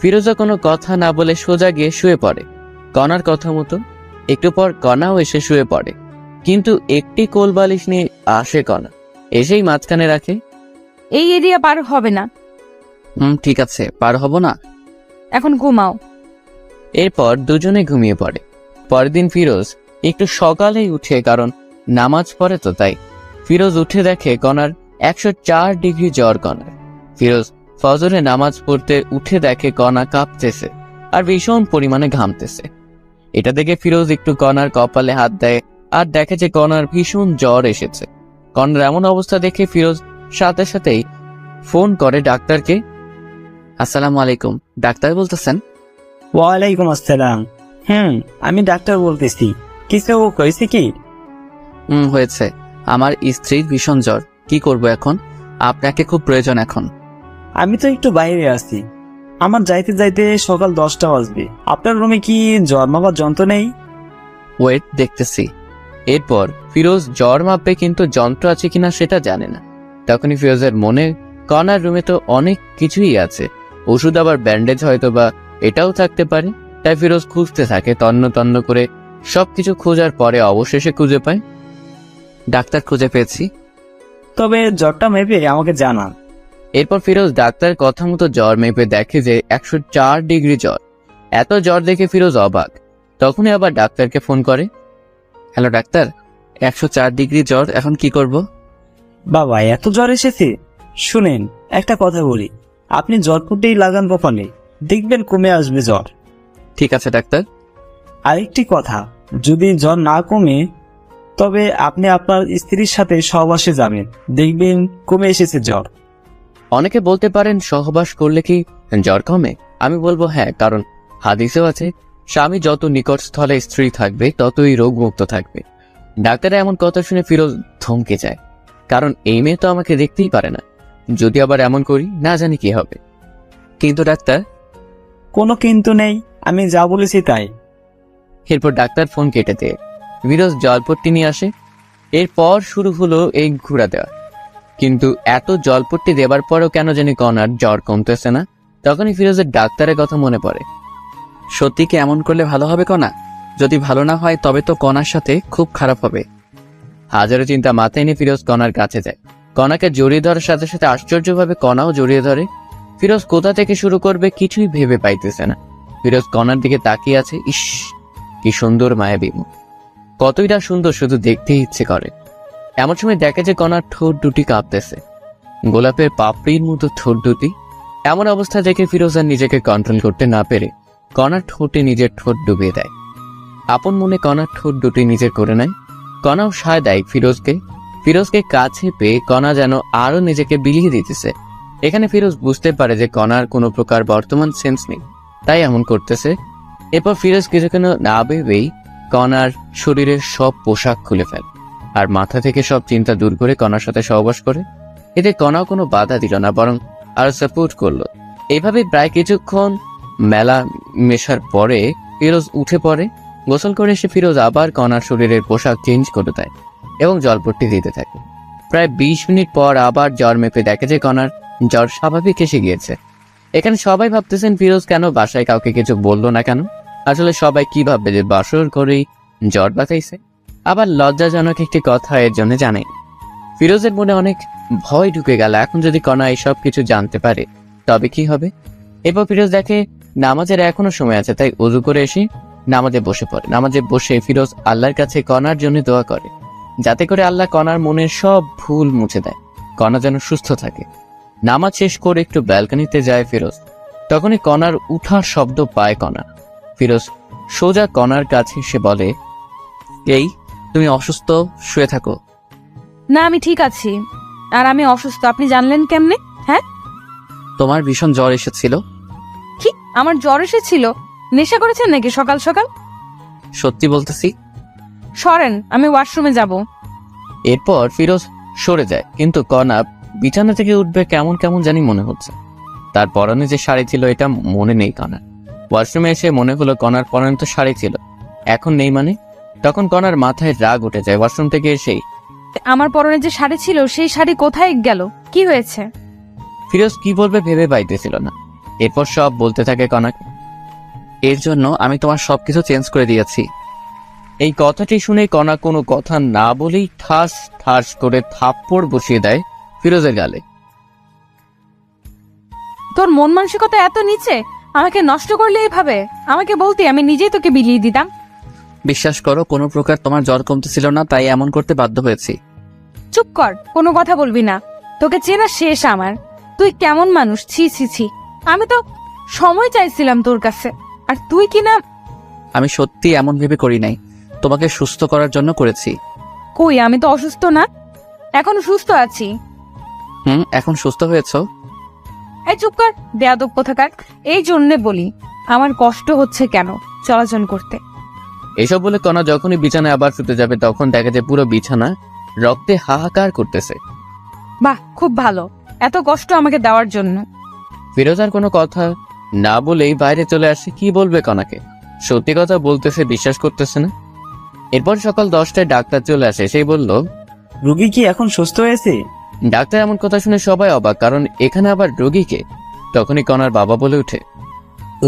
ফিরোজা কোনো কথা না বলে সোজা গিয়ে শুয়ে পড়ে কণার কথা মতো। একটু পর কণাও এসে শুয়ে পড়ে, কিন্তু একটি কোল বালিশ নিয়ে আসে কণা, এসেই মাঝখানে রাখে। এই এরিয়া পার হবে না। ঠিক আছে, পার হব না। এখন ঘুমাও। এরপর দুজনে ঘুমিয়ে পড়ে। পরের দিন ফিরোজ একটু সকালেই উঠে, কারণ নামাজ পড়ে তো তাই। ফিরোজ উঠে দেখে কণার 104 ডিগ্রি জ্বর। কণার ফিরোজ ফজরে নামাজ পড়তে উঠে দেখে কণা কাঁপতেছে আর ভীষণ পরিমাণে ঘামতেছে। এটা দেখে ফিরোজ একটু কণার কপালে হাত দেয় আর দেখে যে কণার ভীষণ জ্বর এসেছে। কণার এমন অবস্থা দেখে ফিরোজ সাথে সাথেই ফোন করে ডাক্তারকে। আসসালামু আলাইকুম, ডাক্তার বলতেছেন? ওয়ালাইকুম আসসালাম। আমি ডাক্তার বলতেছি, কিছু হয়েছে কি? হয়েছে। আমার স্ত্রীর ভীষণ জ্বর, কি করব এখন? আপনাকে খুব প্রয়োজন এখন। আমি তো একটু বাইরে আছি, আমার যাইতে যাইতে সকাল 10টা বাজবে। আপনার রুমে কি জ্বর মাপার যন্ত্র নেই? ওয়েট, দেখতেছি। এরপর ফিরোজ জ্বর মাপবে, কিন্তু যন্ত্র আছে কিনা সেটা জানে না। তখনই ফিরোজের মনে, কণার রুমে তো অনেক কিছুই আছে, ওষুধ আবার ব্যান্ডেজ হয়তো বা এটাও থাকতে পারে। তাই ফিরোজ খুঁজতে থাকে, তন্ন তন্ন করে সবকিছু খোঁজার পরে অবশেষে খুঁজে পায়। ডাক্তার, খুঁজে পেয়েছি। তবে জ্বরটা মেপে আমাকে জানান। এরপর ফিরোজ ডাক্তারের কথা মতো জ্বর মেপে দেখে যে 104 ডিগ্রি জ্বর। এত জ্বর দেখে ফিরোজ অবাক। তখনই আবার ডাক্তারকে ফোন করে। হ্যালো ডাক্তার, 104 ডিগ্রি জ্বর, এখন কি করব? বাবা, এত জ্বর এসেছে? শুনেন, একটা কথা বলি, আপনি জ্বরপুটেই লাগান কপালে, দেখবেন কমে আসবে জ্বর। ঠিক আছে ডাক্তার। আরেকটি কথা, যদি জ্বর না কমে তবে আপনি আপনার স্ত্রীর সাথে সহবাসে যাবেন, দেখবেন কমে এসেছে জ্বর। অনেকে বলতে পারেন সহবাস করলে কি জ্বর কমে? আমি বলবো হ্যাঁ, কারণ হাদিসেও আছে স্বামী যত নিকট স্থলে স্ত্রী থাকবে ততই রোগমুক্ত থাকবে। ডাক্তারের এমন কথা শুনে ফিরোজ থমকে যায়, কারণ এই মেয়ে তো আমাকে দেখতেই পারে না। যদি আবার এমন করি, না জানি কি হবে। কিন্তু ডাক্তার? কোনো কিন্তু নেই, আমি যা বলেছি তাই। এরপর ডাক্তার ফোন কেটে দেয়। ফিরোজ জলপট্টি নিয়ে আসে। এরপর শুরু হলো এই ঘুরা দেওয়া। কিন্তু এত জলপট্টি দেবার পরেও কেন জানি কণার জ্বর কমতেছে না। তখনই ফিরোজের ডাক্তারের কথা মনে পড়ে। সত্যি কি এমন করলে ভালো হবে কণা? যদি ভালো না হয় তবে তো কণার সাথে খুব খারাপ হবে। হাজারো চিন্তা মাথায় নিয়ে ফিরোজ কণার কাছে যায়। কণাকে জড়িয়ে ধরার সাথে সাথে আশ্চর্যভাবে কণাও জড়িয়ে ধরে। ফিরোজ কোথা থেকে শুরু করবে কিছুই ভেবে পাইতেছে না। ফিরোজ কণার দিকে তাকিয়ে আছে। ইস, কি সুন্দর মায়াবী মুখ, কতই না সুন্দর, শুধু দেখতেই ইচ্ছে করে। এমন সময় দেখে যে কণার ঠোঁট দুটি কাঁপতেছে, গোলাপের পাপড়ির মতো ঠোঁট দুটি। এমন অবস্থা দেখে ফিরোজ আর নিজেকে কন্ট্রোল করতে না পেরে কণার ঠোঁটে নিজের ঠোঁট ডুবিয়ে দেয়। আপন মনে কণার ঠোঁট দুটি নিজের করে নেয়। কণাও সায় দেয় ফিরোজকে। ফিরোজকে কাছে পেয়ে কণা যেন আরো নিজেকে বিলিয়ে দিতেছে। এখানে ফিরোজ বুঝতে পারে যে কণার কোনো প্রকার বর্তমান সেন্স নেই, তাই এমন করতেছে। এরপর ফিরোজ কিছুক্ষণ না ভেবেই কণার শরীরের সব পোশাক খুলে ফেলে আর মাথা থেকে সব চিন্তা দূর করে কণার সাথে সহবাস করে। এতে কণাও কোনো বাধা দিল না, বরং আরো সাপোর্ট করলো। এইভাবে প্রায় কিছুক্ষণ মেলা মেশার পরে ফিরোজ উঠে পড়ে। গোসল করে এসে ফিরোজ আবার কণার শরীরের পোশাক চেঞ্জ করে দেয় এবং জলপট্টি দিতে থাকে। প্রায় 20 মিনিট পর আবার জ্বর মেপে দেখে যে কণার জ্বর স্বাভাবিক এসে গিয়েছে। এখানে সবাই ভাবতেছেন ফিরোজ কেন বাসায় কাউকে কিছু বললো না কেন। আসলে সবাই কি ভাববে যে বাসর করেই জ্বর বাঁচাইছে। আবার লজ্জাজনক একটি কথা এর জন্য জানে। ফিরোজের মনে অনেক ভয় ঢুকে গেল, এখন যদি কণা এইসব কিছু জানতে পারে তবে কি হবে। এরপর ফিরোজ দেখে নামাজের এখনো সময় আছে, তাই ওযু করে এসে নামাজে বসে পড়ে। নামাজে বসে ফিরোজ আল্লাহর কাছে কণার জন্য দোয়া করে, যাতে করে আল্লাহ কণার মনের সব ভুল মুছে দেয়, কণা যেন সুস্থ থাকে। নামাজ শেষ করে একটু ব্যালকনিতে যায় ফিরোজ। তখনই কণার উঠার শব্দ পায় কণা। ফিরোজ সোজা কণার কাছে এসে বলে, এই তুমি অসুস্থ, শুয়ে থাকো। না, আমি ঠিক আছি। আর আমি অসুস্থ আপনি জানলেন কেমনে? হ্যাঁ, তোমার ভীষণ জ্বর এসেছিল। কি আমার জ্বর এসেছিল? নেশা করেছেন নাকি সকাল সকাল? সত্যি বলতেছি। সরেন, আমি ওয়াশরুমে যাব। এরপর ফিরোজ সরে যায়, কিন্তু কণা বিছানা থেকে উঠবে কেমন কেমন জানি মনে হচ্ছে। তার পরনে যে শাড়ি ছিল এটা মনে নেই কণার। ওয়াশরুমে এসে মনে হলো কণার পরনে তো শাড়ি ছিল, এখন নেই মানে। তখন কণার মাথায় রাগ উঠে যায়। ওয়াশরুম থেকে এসেই আমার পরনে যে শাড়ি ছিল সেই শাড়ি কোথায় গেল? কি হয়েছে? ফিরোজ কি বলবে ভেবে পাইতেছিল না। এরপর সব বলতে থাকে কণাকে, এর জন্য আমি তোমার সবকিছু চেঞ্জ করে দিয়েছি। এই কথাটি শুনে কণা কোনো কথা না বলেই ঠাস ঠাস করে থাপ্পড় বসিয়ে দেয় ফিরোজের গালে। তোর মন মানসিকতা এত নিচে, আমাকে নষ্ট করলে এইভাবে? আমাকে বলতে আমি নিজেই তোকে বিলিয়ে দিতাম। বিশ্বাস করো, কোনো প্রকার তোমার জ্বর কমতেছিল না, তাই এমন করতে বাধ্য হয়েছি। চুপ কর, কোনো কথা বলবি না। তোকে চেনা শেষ আমার। তুই কেমন মানুষ, ছি ছি ছি। আমি তো সময় চাইছিলাম তোর কাছে, আর তুই কি না। আমি সত্যি এমন ভেবে করি নাই, তোমাকে সুস্থ করার জন্য করেছি। কই, আমি তো অসুস্থ না, এখন সুস্থ আছি। এখন সুস্থ হয়েছো? এই চুপ কর, বেয়াদব কোথাকার। এই জন্যে বলি আমার কষ্ট হচ্ছে কেন চলাচল করতে। এসব বলে কণা যখনই বিছানায় আবার শুতে যাবে তখন দেখা যায় পুরো বিছানা রক্তে হাহাকার করতেছে। বাহ, খুব ভালো, এত কষ্ট আমাকে দেওয়ার জন্য। ফিরোজ আর কোনো কথা না বলেই বাইরে চলে আসে। কি বলবে কণাকে? সত্যি কথা বলতেছে, বিশ্বাস করতেছে না। এরপর সকাল 10টায় ডাক্তার চলে আসে। সেই বলল, রুগী কি এখন সুস্থ হয়েছে? ডাক্তার এমন কথা শুনে সবাই অবাক, কারণ এখানে আবার রোগীকে। তখনই কণার বাবা বলে ওঠে,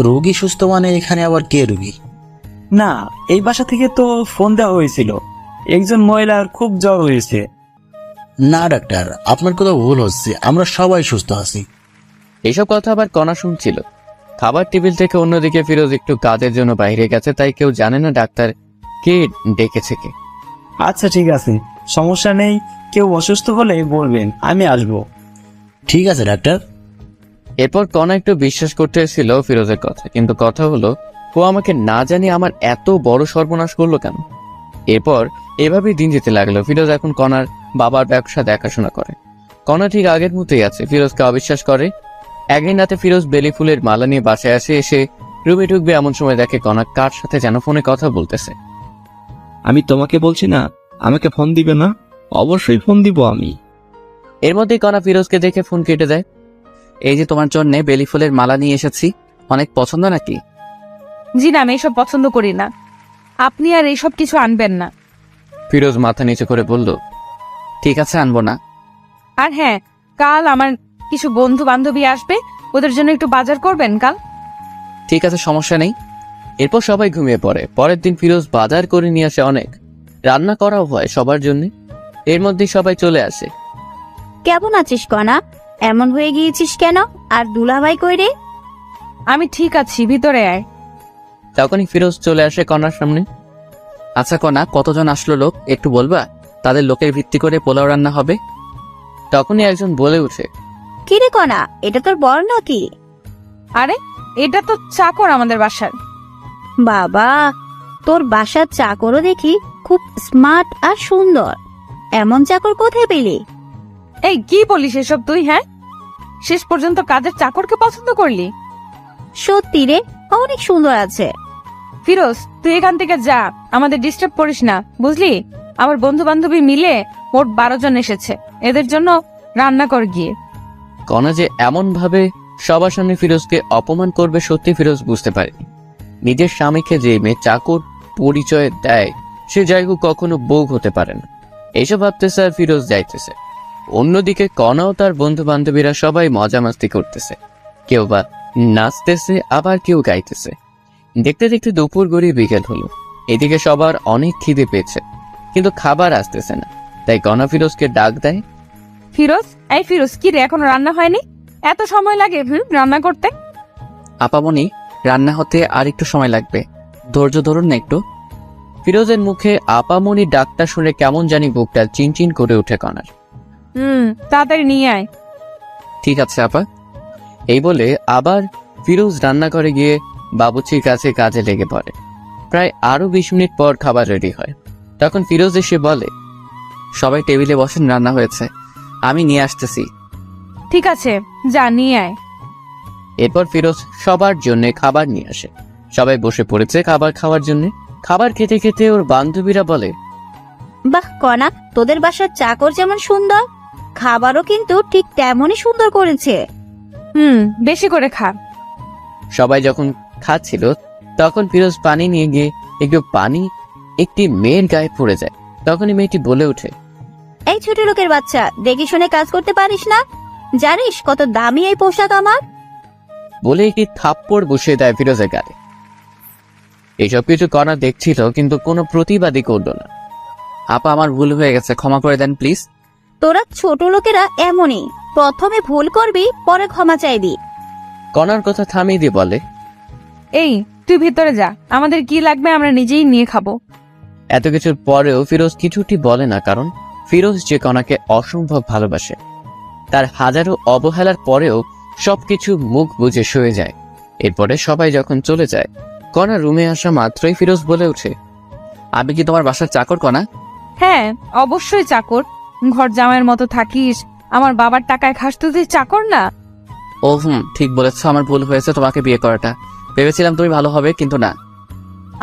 রোগী সুস্থ মানে এখানে আবার কে রোগী? না, এই বাসা থেকে তো ফোন দেওয়া হয়েছিল, একজন মহিলার খুব জ্বর হয়েছে। না ডাক্তার, আপনার কথা ভুল হচ্ছে, আমরা সবাই সুস্থ আছি। এইসব কথা আবার কণা শুনছিল। খাবার টেবিল থেকে অন্যদিকে ফিরোজ একটু কাজের জন্য বাইরে গেছে, তাই কেউ জানে না ডাক্তার কে ডেকেছে কে। আচ্ছা ঠিক আছে, সমস্যা নেই, কেউ অসুস্থ হলে বলবেন, আমি আসবো। ঠিক আছে ডাক্তার। এরপর কণা একটু বিশ্বাস করতে এসেছিল ফিরোজের কথা, কিন্তু কথা হলো ও আমাকে না জানি আমার এত বড় সর্বনাশ করলো কেন। এরপর এভাবেই দিন যেতে লাগলো। ফিরোজ এখন কণার বাবার ব্যবসা দেখাশোনা করে। কণা ঠিক আগের মতোই আছে, ফিরোজকে অবিশ্বাস করে। একদিন রাতে ফিরোজ বেলি ফুলের মালা নিয়ে বাসায় আসে। এসে রুমে ঢুকবে এমন সময় দেখে কণা কার সাথে যেন ফোনে কথা বলতেছে। আমি তোমাকে বলছি না আমাকে ফোন দিবে না? অবশ্যই ফোন দিব আমি। এর মধ্যেই কণা ফিরোজকে দেখে ফোন কেটে দেয়। এই যে তোমার জন্য বেলি ফুলের মালা নিয়ে এসেছি, অনেক পছন্দ নাকি? জি না, আমি এইসব পছন্দ করি না, আপনি আর এইসব কিছু আনবেন না। ফিরোজ মাথা নিচু করে বলল, ঠিক আছে, আনবো না। আর হ্যাঁ, কাল আমার কিছু বন্ধু বান্ধবী আসবে, ওদের জন্য একটু বাজার করবেন কাল। ঠিক আছে, সমস্যা নেই। এরপর সবাই ঘুমিয়ে পড়ে। পরের দিন ফিরোজ বাজার করে নিয়ে আসে অনেক, রান্না করাও হয় সবার জন্য। এর মধ্যেই সবাই চলে আসে। কেমন আছিস কণা? এমন হয়ে গিয়েছিস কেন? আর দুলাভাই কই রে? আমি ঠিক আছি, ভিতরে আয়। তখনই ফিরোজ চলে আসে কণার সামনে। আচ্ছা কণা, কতজন আসলো লোক একটু বলবা? তাদের লোকের ভিত্তি করে পোলাও রান্না হবে। তখনই একজন বলে উঠে, কি রে কণা, এটা তোর বর নাকি? আরে, এটা তো চাকর আমাদের বাসার। বাবা, তোর বাসার চাকরও দেখি খুব স্মার্ট আর সুন্দর। এমন চাকর কোথায় পেলি? এই কি বলিস এসব তুই? হ্যাঁ, শেষ পর্যন্ত কাজের চাকরকে পছন্দ করলি? সত্যি রে, অনেক সুন্দর আছে। ফিরোজ, তুই এখান থেকে যা, আমাদের ডিস্টার্ব করিস না, বুঝলি? আমার বন্ধু বান্ধবী মিলে মোট 12 জন এসেছে, এদের জন্য রান্না কর গিয়ে। কণা যে এমন ভাবে সবার সামনে ফিরোজকে অপমান করবে সত্যি ফিরোজ বুঝতে পারেনি। নিজের স্বামীকে যে মেয়ে চাকর পরিচয় দেয় সে যাই হোক কখনো বউ হতে পারে না। এইসব ভাবতেছে আর ফিরোজ যাইতেছে। অন্যদিকে কণাও তার বন্ধু বান্ধবীরা সবাই মজা মাস্তি করতেছে, কেউ বা নাচতেছে, আবার কেউ গাইতেছে। দেখতে দেখতে দুপুর গড়িয়ে বিকেল হলো। এদিকে সবার অনেক খিদে পেয়েছে, কিন্তু খাবার আসতেছে না। তাই কণা ফিরোজকে ডাক দেয়। ফিরোজ, এই ফিরোজ, কি রে, এখনো রান্না হয়নি? এত সময় লাগে রান্না করতে? আপামনি, রান্না হতে আর একটু সময় লাগবে, ধৈর্য ধরুন না একটু। ফিরোজের মুখে আপামনি ডাকটা শুনে কেমন জানি বুকটা চিনচিন করে উঠে কণার। তাড়াতাড়ি নিয়ে আয়। ঠিক আছে আপা। এই বলে আবার ফিরোজ রান্নাঘরে গিয়ে বাবুর্চির কাছে কাজে লেগে পড়ে। প্রায় আরো 20 মিনিট পর খাবার রেডি হয়। তখন ফিরোজ এসে বলে, সবাই টেবিলে বসেন, রান্না হয়েছে, আমি নিয়ে আসতেছি। ঠিক আছে, যা নিয়ে আয়। এরপর ফিরোজ সবার জন্য খাবার নিয়ে আসে। সবাই বসে পড়েছে খাবার খাওয়ার জন্য। খাবার খেতে খেতে ওর বান্ধবীরা বলে, বাহ কণা, তোদের বাসার চাকর যেমন সুন্দর, খাবারও কিন্তু ঠিক তেমনই সুন্দর করেছে। বেশি করে খা। সবাই যখন খাচ্ছিল তখন ফিরোজ পানি নিয়ে গিয়ে একটু পানি একটি মেয়ের গায়ে পড়ে যায়। তখনই মেয়েটি বলে ওঠে, এই ছোট লোকের বাচ্চা, দেখে শুনে কাজ করতে পারিস না? জানিস কত দামি এই পোশাক আমার? বলে একটি থাপ্পড় বসিয়ে দেয় ফিরোজের গায়ে। এইসব কিছু কণা দেখছিল, কিন্তু কোনো প্রতিবাদই করলো না। আপা, আমার ভুল হয়ে গেছে, ক্ষমা করে দেন প্লিজ। তোরা ছোট লোকেরা এমনই, প্রথমে ভুল করবি, পরে ক্ষমা চাইবি। কণার কথা থামিয়ে দিয়ে বলে, এই তুই ভিতরে যা, আমাদের কি লাগবে আমরা নিজেই নিয়ে খাবো। এত কিছুর পরেও ফিরোজ কিছুটি বলে না, কারণ ফিরোজ যে কণাকে অসম্ভব ভালোবাসে। তার হাজারো অবহেলার পরেও সবকিছু মুখ বুজে সয়ে যায়। এরপরে সবাই যখন চলে যায়, কণা রুমে আসা মাত্রই ফিরোজ বলে ওঠে, আমি কি তোমার বাসার চাকর কণা? হ্যাঁ, অবশ্যই চাকর। ঘর জামাইয়ের মতো থাকিস, আমার বাবার টাকায় খাস, তুই চাকর না? ও ঠিক বলেছ, আমার ভুল হয়েছে তোমাকে বিয়ে করাটা। ভেবেছিলাম তুমি ভালো হবে, কিন্তু না।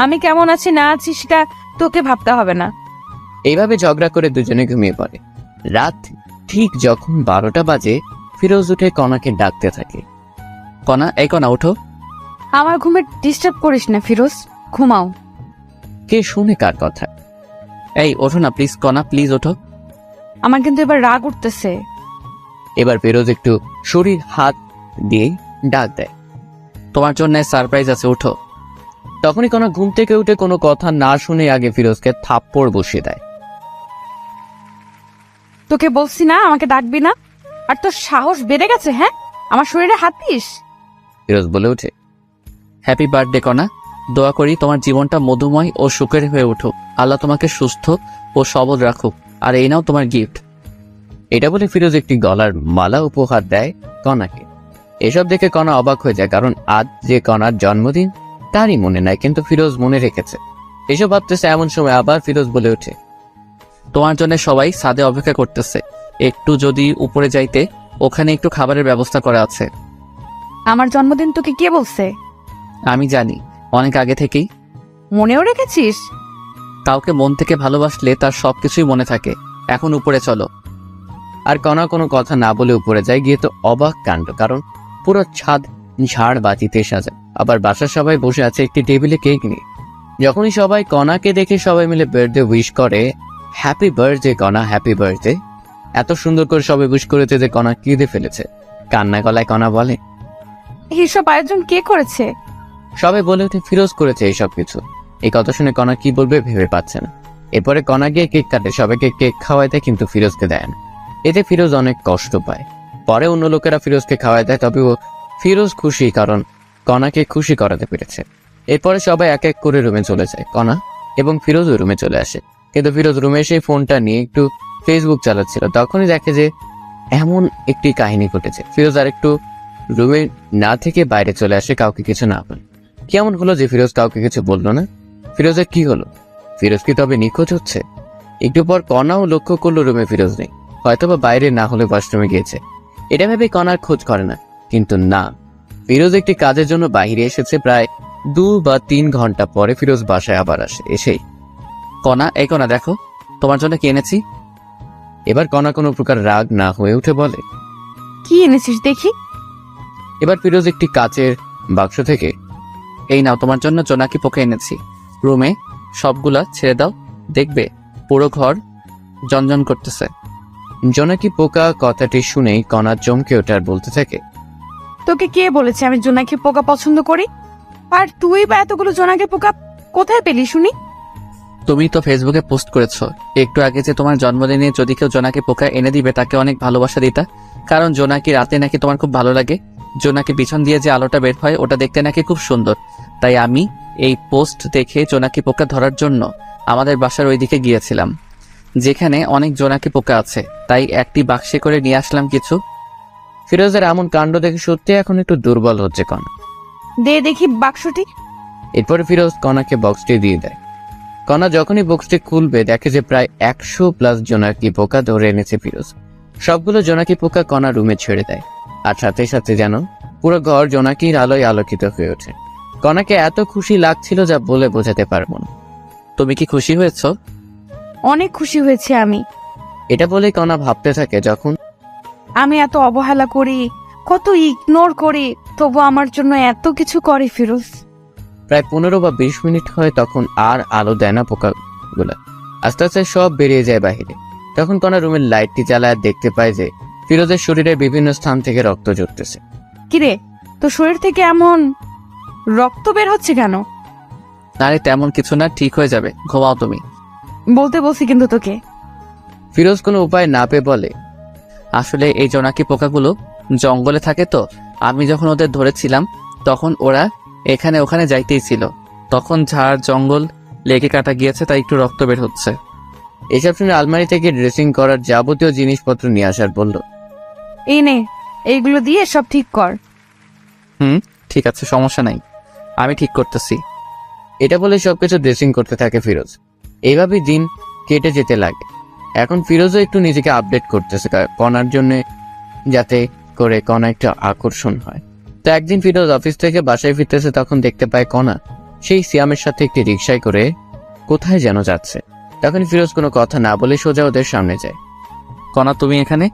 আমি কেমন আছি না আছি সেটা তোকে ভাবতে হবে না। এইভাবে ঝগড়া করে দুজনে ঘুমিয়ে পড়ে। রাত ঠিক যখন 12টা বাজে, ফিরোজ উঠে কণাকে ডাকতে থাকে, কণা, এই কণা ওঠো। আমার ঘুমে ডিস্টার্ব করিস না ফিরোজ, ঘুমাও। কে শুনে কার কথা? এই ওঠো না প্লিজ কণা, প্লিজ ওঠো। আমার কিন্তু এবার রাগ উঠতেছে। এবার ফিরোজ একটু শরীর হাত দিয়ে ডাক দেয়, তোমার জন্য সারপ্রাইজ আছে, ওঠো। তখনই কণা ঘুম থেকে উঠে কোনো কথা না শুনে আগে ফিরোজকে থাপ্পড় বসিয়ে দেয়। তোকে বলছি না আমাকে ডাকবি না, আর তোর সাহস বেড়ে গেছে? হ্যাঁ, আমার শরীরে হাত দিস? ফিরোজ বলে ওঠে, হ্যাপি বার্থডে কণা, দোয়া করি তোমার জীবনটা মধুময় ও সুখের হয়ে উঠুক। আল্লাহ তোমাকে সুস্থ ও সবল রাখুক, আর এই নাও তোমার গিফট। এটা বলে ফিরোজ একটি গলার মালা উপহার দেয় কণাকে। এসব দেখে কণা অবাক হয়ে যায়, কারণ আজ যে কণার জন্মদিন তারই মনে নাই, কিন্তু ফিরোজ মনে রেখেছে। এসব ভাবতেছে এমন সময় আবার ফিরোজ বলে ওঠে, তোমার জন্য সবাই ছাদে অপেক্ষা করতেছে, একটু যদি উপরে যাইতে, ওখানে একটু খাবারের ব্যবস্থা করা আছে। আমার জন্মদিন তোকে কে বলছে? আমি জানি, অনেক আগে থেকেই। মনেও রেখেছিস? কাউকে মন থেকে ভালোবাসলে তার সবকিছুই মনে থাকে। এখন উপরে চলো। আর কণা কোনো কথা না বলে উপরে যায়। গিয়ে তো অবাক কাণ্ড, কারণ পুরো ছাদ ঝাড় বাতিতে সাজা, আবার বাসার সবাই বসে আছে একটি টেবিলে কেক নিয়ে। যখনই সবাই কণাকে দেখে সবাই মিলে বার্থডে উইশ করে, হ্যাপি বার্থডে কণা, হ্যাপি বার্থডে। এত সুন্দর করে সবাই উইশ করেছে যে কণা কেঁদে ফেলেছে। কান্না গলায় কণা বলে, এইসব আয়োজন কে করেছে? সবাই বলে ওঠে, ফিরোজ করেছে এইসব কিছু। এই কথা শুনে কণা কি বলবে ভেবে পাচ্ছে না। এরপরে কণা গিয়ে কেক কাটে, সবাইকে কেক খাওয়ায় দেয়, কিন্তু ফিরোজকে দেয় না। এতে ফিরোজ অনেক কষ্ট পায়। পরে অন্য লোকেরা ফিরোজকে খাওয়ায় দেয়, তবে ফিরোজ খুশি, কারণ কণাকে খুশি করাতে পেরেছে। এরপরে সবাই এক এক করে রুমে চলে যায়। কণা এবং ফিরোজও রুমে চলে আসে, কিন্তু ফিরোজ রুমে এসে ফোনটা নিয়ে একটু ফেসবুক চালাচ্ছিল। তখনই দেখে যে এমন একটি কাহিনী ঘটেছে। ফিরোজ আর একটু রুমে না থেকে বাইরে চলে আসে, কাউকে কিছু না বলে। কেমন হলো যে ফিরোজ কাউকে কিছু বললো না? ফিরোজের কি হলো? ফিরোজ কি তবে নিখোঁজ হচ্ছে? একটু পর কণাও লক্ষ্য করলো রুমে ফিরোজ নেই, হয়তোবা বাইরে না হলে ওয়াশরুমে গিয়েছে। এটা ভেবে কণার খোঁজ করে না, কিন্তু না, ফিরোজ একটি কাজের জন্য বাইরে এসেছে। প্রায় 2 বা 3 ঘন্টা পরে ফিরোজ বাসায় আবার আসে। এসেই, কণা, এই কণা দেখো, তোমার জন্য কি এনেছি। এবার কণা কোনো প্রকার রাগ না হয়ে উঠে বলে, কি এনেছিস দেখি? এবার ফিরোজ একটি কাচের বাক্স থেকে, এই নাও তোমার জন্য জোনাকি পোকা এনেছি, রুমে সবগুলা ছেড়ে দাও, দেখবে পুরো ঘর জনজন করতেছে। জোনাকি পোকা কথাটি শুনেই কণা চমকে ওঠে আর বলতে থাকে, তোকে কে বলেছে আমি জোনাকি পোকা পছন্দ করি? আর তুই বা এতগুলো জোনাকি পোকা কোথায় পেলি শুনি? তুমি তো ফেসবুকে পোস্ট করেছো একটু আগে যে তোমার জন্মদিনে যদি কেউ জোনাকি পোকা এনে দিবে তাকে অনেক ভালোবাসা দিতা, কারণ জোনাকি রাতে নাকি তোমার খুব ভালো লাগে। জোনাকি পিছন দিয়ে যে আলোটা বের হয় ওটা দেখতে নাকি খুব সুন্দর। তাই আমি এই পোস্ট দেখে জোনাকি পোকা ধরার জন্য আমাদের বাসার ওইদিকে গিয়েছিলাম, যেখানে অনেক জোনাকি পোকা আছে, তাই একটি বাক্সে করে নিয়ে আসলাম কিছু। ফিরোজের এমন কাণ্ড দেখে সত্যি এখন একটু দুর্বল হচ্ছে কণা। দে দেখি বাক্সটি। এরপরে ফিরোজ কণাকে বক্সটি দিয়ে দেয়। কণা যখনই বক্সটি খুলবে দেখে যে প্রায় 100+ জোনাকি পোকা ধরে এনেছে ফিরোজ। সবগুলো জোনাকি পোকা কণা রুমে ছেড়ে দেয়, আর সাথে সাথে যেন পুরো ঘর জোনাকির আলোয় আলোকিত হয়ে ওঠে। কণাকে এত খুশি লাগছিল যা বলে বোঝাতে পারবো না। তুমি কি খুশি হয়েছ? অনেক খুশি হয়েছে আমি। এটা বলে কণা ভাবতে থাকে, যখন আমি এত অবহেলা করি, কত ইগনোর করি, তবু আমার জন্য এত কিছু করে ফিরোজ। প্রায় 15 বা 20 মিনিট হয়, তখন আর আলো দেয় না পোকাগুলা। আস্তে আস্তে সব বেরিয়ে যায় বাহিরে। তখন কণা রুমের লাইটটি জ্বালায় দেখতে পায় যে ফিরোজের শরীরের বিভিন্ন স্থান থেকে রক্ত ঝরতেছে। কিরে, তোর শরীর থেকে এমন রক্ত বের হচ্ছে কেন? আরে তেমন কিছু না, ঠিক হয়ে যাবে, ঘুমাও তুমি। বলতে বলছি কিন্তু তোকে। ফিরোজ কোনো উপায় না পেয়ে বলে, আসলে এই জোনাকি পোকাগুলো জঙ্গলে থাকে, তো আমি যখন ওদের ধরেছিলাম তখন ওরা এখানে ওখানে যাইতেই ছিল, তখন ঝাড় জঙ্গল লেগে কাটা গিয়েছে, তাই একটু রক্ত বের হচ্ছে। এসব শুনে আলমারি থেকে ড্রেসিং করার যাবতীয় জিনিসপত্র নিয়ে আসার বলল। এই নে, এইগুলো দিয়ে সব ঠিক কর। ঠিক আছে, সমস্যা নাই, আমি ঠিক করতেছি। এটা বলে সবকিছু ড্রেসিং করতে থাকে ফিরোজ। এইভাবেই দিন কেটে যেতে লাগে। এখন ফিরোজও একটু নিজেকে আপডেট করতেছে কণার জন্য, যাতে করে কণা একটু আকর্ষণ হয়। তো একদিন ফিরোজ অফিস থেকে বাসায় ফিরতেছে, তখন দেখতে পায় কণা সেই সিয়ামের সাথে একটি রিকশায় করে কোথায় যেন যাচ্ছে। তখন ফিরোজ কোনো কথা না বলে সোজা ওদের সামনে যায়। কণা, তুমি এখানে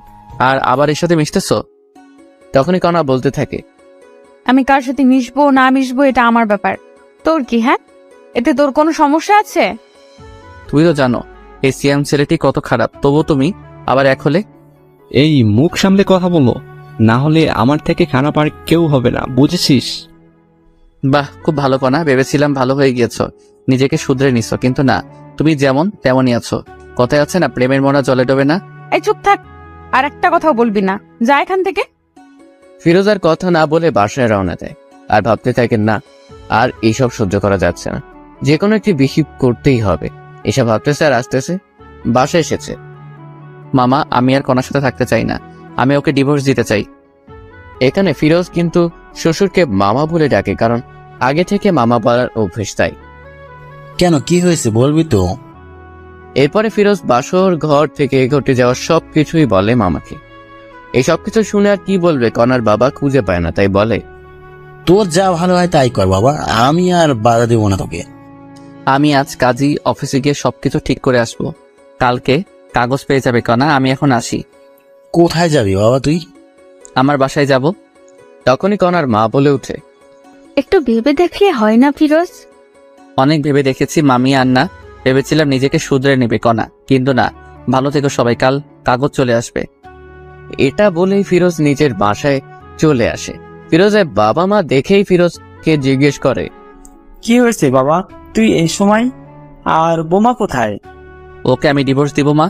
আর আবার এর সাথে মিশতেছো? তখনই কণা বলতে থাকে, আমি কার সাথে মিশবো না মিশবো এটা আমার ব্যাপার, তোর কি? হ্যাঁ, এতে তোর কোনো সমস্যা আছে? তুমি তো জানো এই সিয়াম ছেলেটি কত খারাপ, তবুও তুমি আবার এক হলে। এই মুখ সামলে কথা বলো, না হলে আমার থেকে খারাপ আর কেউ হবে না, বুঝেছিস? বাহ, খুব ভালো কণা, ভেবেছিলাম ভালো হয়ে গিয়েছো, নিজেকে শুধরে নিছো, কিন্তু না, তুমি যেমন তেমনই আছো। কথায় আছে না, প্রেমের মরা জলে ডোবে না। এই চুপ থাক, আর একটা কথাও বলবি না, যা এখান থেকে। ফিরোজ আর কথা না বলে বাসায় রওনা দেয়। আর ভাবতে থাকেন, না আর এইসব সহ্য করা যাচ্ছে না, যে কোনো একটি বিহিব করতেই হবে। এসব ভাবতেছে আর আসতেছে বাসায় এসেছে। মামা, আমি আর কণার সাথে থাকতে চাই না, আমি ওকে ডিভোর্স দিতে চাই। এখানে ফিরোজ কিন্তু শ্বশুরকে মামা বলে ডাকে, কারণ আগে থেকে মামা বলার অভ্যেস তাই। কেন, কি হয়েছে বলবি তো? এরপরে ফিরোজ বাসর ঘর থেকে ঘটে যাওয়া সবকিছুই বলে মামাকে। এই সবকিছু শুনে আর কি বলবে, কণার বাবা খুঁজে পায় না, তাই বলে, তোর যা ভালো হয় তাই কর বাবা, আমি আর বাধা দেবো না তোকে। আমি আজ কাজী অফিসে গিয়ে সবকিছু ঠিক করে আসবো, কালকে কাগজ পেয়ে যাবে কণা, আমি এখন আসি। কোথায় যাবি বাবা তুই? আমার বাসায় যাব। তখনই কণার মা বলে উঠে, একটু ভেবে দেখলে হয় না ফিরোজ? অনেক ভেবে দেখেছি মামি, আর না, ভেবেছিলাম নিজেকে শুধরে নেবে কণা, কিন্তু না, ভালো থেকো সবাই, কাল কাগজ চলে আসবে। এটা বলেই ফিরোজ নিজের বাসায় চলে আসে। ফিরোজের বাবা মা দেখেই ফিরোজকে জিজ্ঞেস করে, কি হয়েছে বাবা, তুই এই সময়? আর বোমা কোথায়? ওকে আমি ডিভোর্স দিব মা।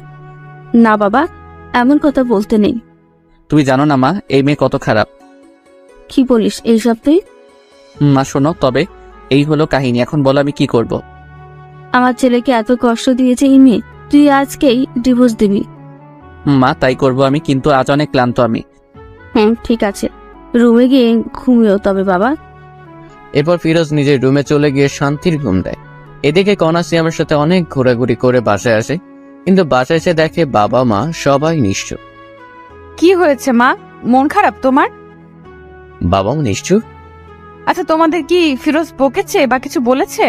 না বাবা, এমন কথা বলতে নেই। তুমি জানো না মা, এই মেয়ে কত খারাপ। কি বলিস এইসব তুই? মা শোনো, তবে এই হলো কাহিনী, এখন বলো আমি কি করব। আমার ছেলেকে এত কষ্ট দিয়েছে এই মেয়ে, তুই আজকেই ডিভোর্স দিবি? মা তাই করব আমি, কিন্তু আজ অনেক ক্লান্ত আমি। হ্যাঁ ঠিক আছে, রুমে গিয়ে ঘুমিও তবে বাবা। এরপর ফিরোজ নিজের রুমে চলে গিয়ে শান্তির ঘুম দেয়। এদিকে কণা সিয়ামের সাথে অনেক ঘোরাঘুরি করে বাসায় আসে, কিন্তু বাসায় এসে দেখে বাবা মা সবাই নিশ্চুপ। কি হয়েছে মা, মন খারাপ তোমার? বাবাও নিশ্চুপ। আচ্ছা, তোমাদের কি ফিরোজ বকেছে বা কিছু বলেছে?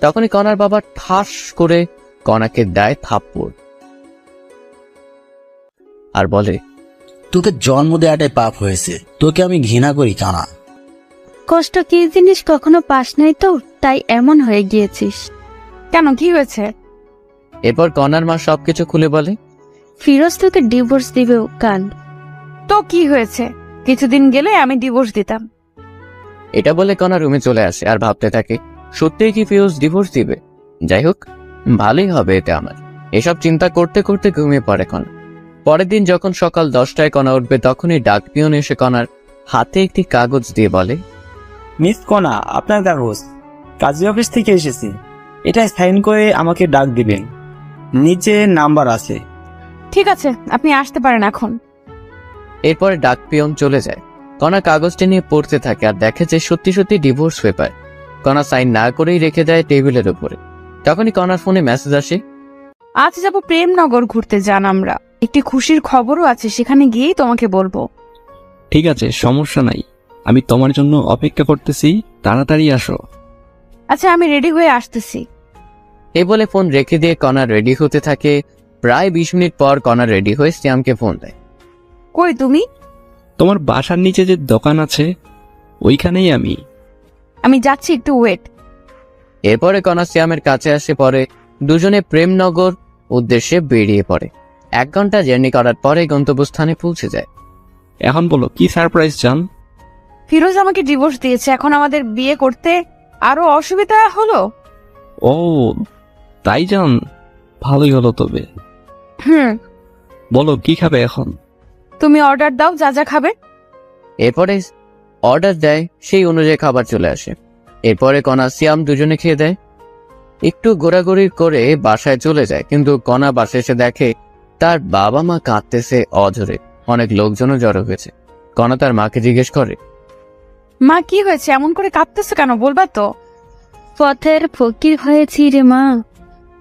তখনই কণার বাবা ঠাস করে কণাকে দেয় থাপ্পড় আর বলে, তোকে জন্ম দেওয়াটাই পাপ হয়েছে, তোকে আমি ঘৃণা করি কানা। কষ্ট কি জিনিস কখনো পাস নাই তো, তাই এমন হয়ে গিয়েছিস। কেন, কি হয়েছে? এরপর কণার মা সবকিছু খুলে বলে, ফিরোজ তোকে ডিভোর্স দিবে কান। তো কি হয়েছে, কিছুদিন গেলে আমি ডিভোর্স দিতাম। এটা বলে কণা রুমে চলে আসে আর ভাবতে থাকে, সত্যিই কি ফিরোজ ডিভোর্স দিবে? যাই হোক, ভালোই হবে এটা আমার। এসব চিন্তা করতে করতে ঘুমিয়ে পড়ে কণা। পরের দিন যখন সকাল 10টায় কণা উঠবে, তখনই ডাক পিয়ন এসে কণার হাতে একটি কাগজ দিয়ে বলে, মিস কণা, আপনার কাগজ, কাজী অফিস থেকে এসেছে, এটা সাইন করে আমাকে ডাক দিবেন, নিচে নাম্বার আছে। ঠিক আছে, আপনি আসতে পারেন এখন। এরপরে ডাক পিয়ন চলে যায়। কণা কাগজটি নিয়ে পড়তে থাকে আর দেখে যে সত্যি সত্যি ডিভোর্স পেপার। কণা সাইন না করেই রেখে দেয় টেবিলের উপরে। তখনই কণার ফোনে মেসেজ আসে, আজ যাব প্রেমনগর ঘুরতে, যান আমরা, একটি খুশির খবরও আছে, সেখানে গিয়েই তোমাকে বলবো। ঠিক আছে, সমস্যা নাই, আমি তোমার জন্য অপেক্ষা করতেছি, তাড়াতাড়ি আসো। আচ্ছা, আমি রেডি হয়ে আসতেছি। এই বলে ফোন রেখে দিয়ে কণা রেডি হতে থাকে। প্রায় 20 মিনিট পর কণা রেডি হয়ে শ্যামকে ফোন দেয়। কই তুমি? তোমার বাসার নিচে যে দোকান আছে ওইখানেই আমি। আমি যাচ্ছি, একটু ওয়েট। এরপরে কণা শ্যামের কাছে আসে, পরে দুজনে প্রেমনগর উদ্দেশ্যে বেরিয়ে পড়ে। 1 ঘন্টা জার্নি করার পরে গন্তব্যস্থানে পৌঁছে যায়। এখন বলো কি সারপ্রাইজ চান? ফিরোজ আমাকে ডিভোর্স দিয়েছে, এখন আমাদের বিয়ে করতে আরো অসুবিধা হলো। ও তাই জান, ভালোই হলো তবে। বলো কি খাবে এখন? তুমি অর্ডার দাও, যা যা খাবে। এরপরে অর্ডার দেয়, সেই অনুযায়ী খাবার চলে আসে। এরপরে কণা শ্যাম দুজনে খেয়ে দেয়। একটু ঘোরাঘুরি করে বাসায় চলে যায়, কিন্তু কণা বাসায় এসে দেখে তার বাবা মা কাঁদতেছে অঝরে। অনেক লোকজনও জড়ো হয়েছে। কণা তার মাকে জিজ্ঞেস করে, মা কি হয়েছে, এমন করে কাঁদতেছো কেন, বলবা তো? পথের ফকির হয়েছি রে মা,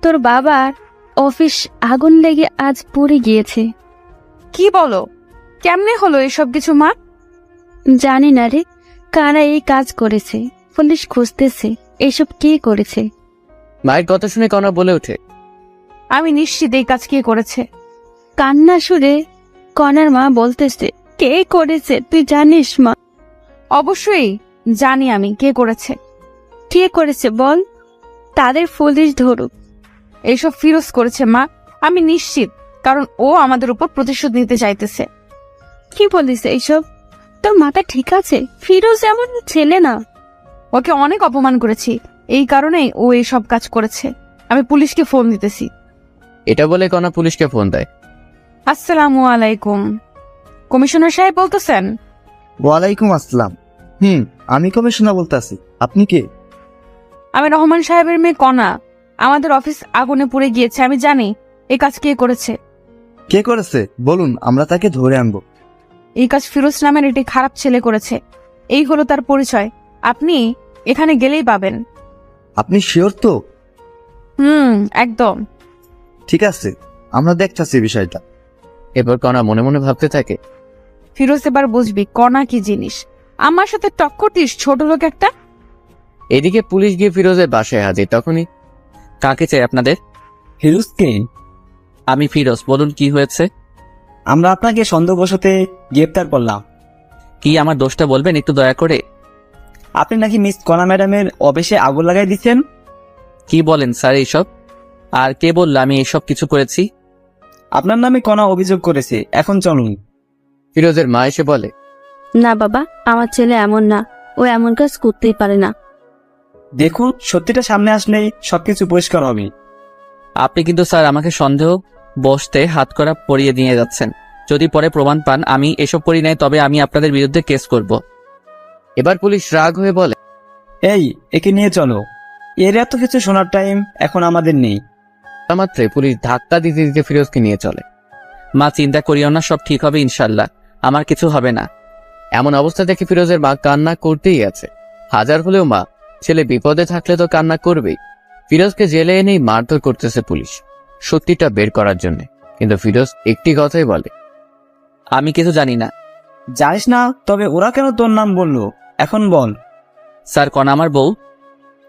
তোর বাবার অফিস আগুন লেগে আজ পুড়ে গিয়েছে। কি বলো, কেমনে হলো এসব কিছু মা? জানি না রে, কারা এই কাজ করেছে, পুলিশ খুঁজতেছে এসব কে করেছে। মায়ের কথা শুনে কণা বলে ওঠে, আমি নিশ্চিত এই কাজ কে করেছে। কান্না সুরে কণার মা বলতেছে, কে করেছে তুই জানিস মা? অবশ্যই জানি আমি কে করেছে। কে করেছে বল, তাদের পুলিশ ধরুক। এইসব ফিরোজ করেছে মা, আমি নিশ্চিত, কারণ ও আমাদের উপর প্রতিশোধ নিতে চাইতেছে। কি বলিস এইসব? তোর মাথা ঠিক আছে? ফিরোজ এমন ছেলে না। ওকে অনেক অপমান করেছি, এই কারণেই ও এইসব কাজ করেছে। আমি পুলিশকে ফোন দিতেছি। এটা বলে কণা পুলিশকে ফোন দেয়। আসসালামু আলাইকুম, কমিশনার সাহেব বলতেছেন? ওয়ালাইকুম আসসালাম। আমি কমিশনার বলতেছি, আপনি কে? আমি রহমান সাহেবের মেয়ে কণা। আমাদের অফিস আগুনে পুড়ে গিয়েছে, আমি জানি এই কাজ কে করেছে। কে করেছে বলুন, আমরা তাকে ধরে আনবো। এই কাজ ফিরোজ নামের একটি খারাপ ছেলে করেছে। এই হলো তার পরিচয়, আপনি এখানে গেলেই পাবেন। আপনি শিওর তো? একদম। ঠিক আছে, আমরা দেখতেছি বিষয়টা। এরপর কণা মনে মনে ভাবতে থাকে, ফিরোজ এবার বুঝবি কণা কি জিনিস। আমার সাথে টক্কর দিস ছোট লোক একটা। এদিকে পুলিশ গিয়ে ফিরোজের বাসায় হাজির। তখনই, কাকে চাই আপনাদের? ফিরোজকে? আমি ফিরোজ, বলুন কি হয়েছে? আমরা আপনাকে সন্দেহবশতে গ্রেপ্তার করলাম। কি আমার দোষটা বলবেন একটু দয়া করে? আপনি নাকি মিস কণা ম্যাডামের অফিসে আগুন লাগাই দিচ্ছেন। কি বলেন স্যার এইসব? আর কে বললো আমি এসব কিছু করেছি? আপনার নামে কণা অভিযোগ করেছে, এখন চলুন। ফিরোজের মা এসে বলে, না বাবা, আমার ছেলে এমন না, ও এমন কাজ করতেই পারে না। দেখুন, সত্যিটা সামনে আসলেই সবকিছু পরিষ্কার হবে। আপনি কিন্তু স্যার আমাকে সন্দেহ বসতে হাত করা পরিয়ে নিয়ে যাচ্ছেন। যদি পরে প্রমাণ পান আমি এসব করি নাই, তবে আমি আপনাদের বিরুদ্ধে কেস করব। এবার পুলিশ রাগ হয়ে বলে, এই, একে নিয়ে চলো। এর এত কিছু শোনার টাইম এখন আমাদের নেই। মাত্র পুলিশ ধাক্কা দিতে দিতে ফিরোজকে নিয়ে চলে। মা চিন্তা করিও না, সব ঠিক হবে ইনশাল্লাহ, আমার কিছু হবে না। এমন অবস্থা দেখে ফিরোজের মা কান্না করতেই আছে। হাজার হলেও মা, ছেলে বিপদে থাকলে তো কান্না করবেই। ফিরোজকে জেলে এনেই মারধর করতেছে পুলিশ, সত্যিটা বের করার জন্য। কিন্তু ফিরোজ একটি কথাই বলে, আমি কিছু জানি না। জানিস না? তবে ওরা কেন তোর নাম বললো এখন বল। স্যার কণা আমার বউ।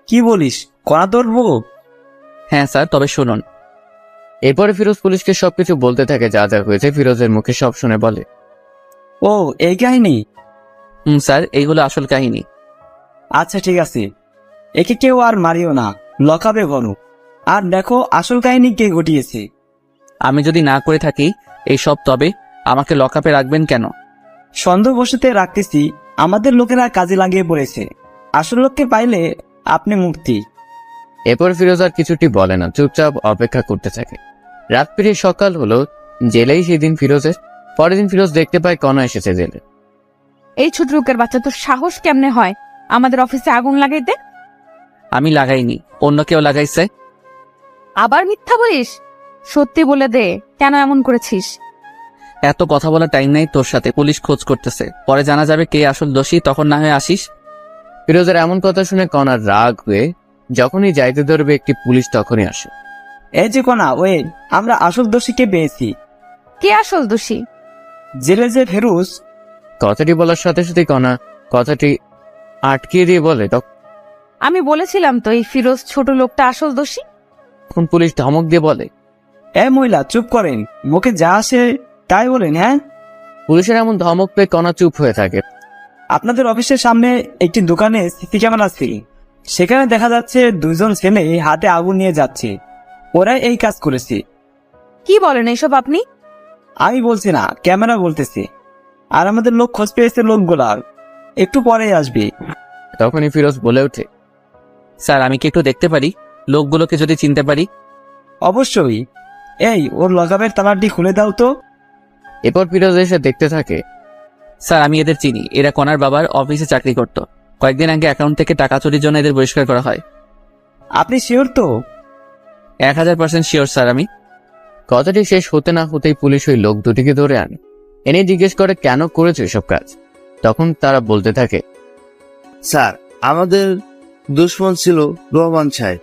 কি বলিস, কণা তোর বউ? হ্যাঁ স্যার, তবে শুনুন। এরপরে ফিরোজ পুলিশকে সবকিছু বলতে থাকে, যা যা হয়েছে। ফিরোজের মুখে সব শুনে বলে, ও এই কাহিনী? স্যার এইগুলো আসল কাহিনী। আচ্ছা ঠিক আছে, একে কেউ আর মারিও না, লকাবে গরু। আর দেখো আসল কাহিনী কে ঘটিয়েছে। আমি যদি না করে থাকি এইসব, তবে আমাকে লকআপে রাখবেন কেন? সন্দেহবশতে রাখতেছি, আমাদের লোকেরা কাজে লাগিয়ে পড়েছে। আসল লোককে পাইলে আপনি মুক্তি। এরপর ফিরোজ আর কিছুটি বলে না, চুপচাপ অপেক্ষা করতে থাকে। রাত পেরিয়ে সকাল হলো। জেলেই সেদিন ফিরোজের। পরের দিন ফিরোজ দেখতে পায় কণা এসেছে জেলে। এই ছোট লোকের বাচ্চা, তোর সাহস কেমনে হয় আমাদের অফিসে আগুন লাগাইতে? আমি লাগাইনি, অন্য কেউ লাগাইছে। আবার মিথ্যা বলিস, সত্যি বলে দে, কেন এমন করেছিস? এত কথা বলার টাইম নাই তোর সাথে, পুলিশ খোঁজ করতেছে, পরে জানা যাবে কে আসল দোষী, তখন না হয় আসিস। ফিরোজের এমন কথা শুনে কণার রাগ হয়ে যখনই যাইতে ধরবে একটি পুলিশ তখনই আসে। এই যে কণা, ওয়ে, আমরা আসল দোষীকে পেয়েছি। কে আসল দোষী? জেলে যে ফেরুজ। কথাটি বলার সাথে সাথে কণা কথাটি আটকিয়ে দিয়ে বলে, আমি বলেছিলাম তো এই ফিরোজ ছোট লোকটা আসল দোষী। তখন পুলিশ ধমক দিয়ে বলে, এ মহিলা চুপ করেন, মুখে যা আসে তাই বলেন। হ্যাঁ, পুলিশের এমন ধমক পেয়ে কণা চুপ হয়ে থাকে। আপনাদের অফিসের সামনে একটি দোকানে সিসি ক্যামেরা আছে, সেখানে দেখা যাচ্ছে দুইজন ছেলে হাতে আগুন নিয়ে যাচ্ছে। ওরাই এই কাজ করেছে। কি বলেন এইসব আপনি? আমি বলছি না, ক্যামেরা বলতেছে। আর আমাদের লোক খোঁজ পেয়েছে লোকগুলার, একটু পরেই আসবে। তখনই ফিরোজ বলে ওঠে, স্যার আমি কি একটু দেখতে পারি, লোকগুলোকে যদি চিনতে পারি? অবশ্যই। এই, ওর লগাবের তালাটি খুলে দাও তো। এরপর ফিরোজ এসে দেখতে থাকে, স্যার আমি এদের চিনি, এরা কণার বাবার অফিসে চাকরি করত। কয়েকদিন আগে অ্যাকাউন্ট থেকে টাকা চুরির জন্য এদের বহিষ্কার করা হয়। আপনি শিওর তো? 1000% শিওর স্যার আমি। কথাটি শেষ হতে না হতেই পুলিশ ওই লোক দুটিকে ধরে আনে। এনে জিজ্ঞেস করে কেন করেছো এসব কাজ। তখন তারা বলতে থাকে, স্যার, আমাদের দুশ্মন ছিল রহমান সাহেব,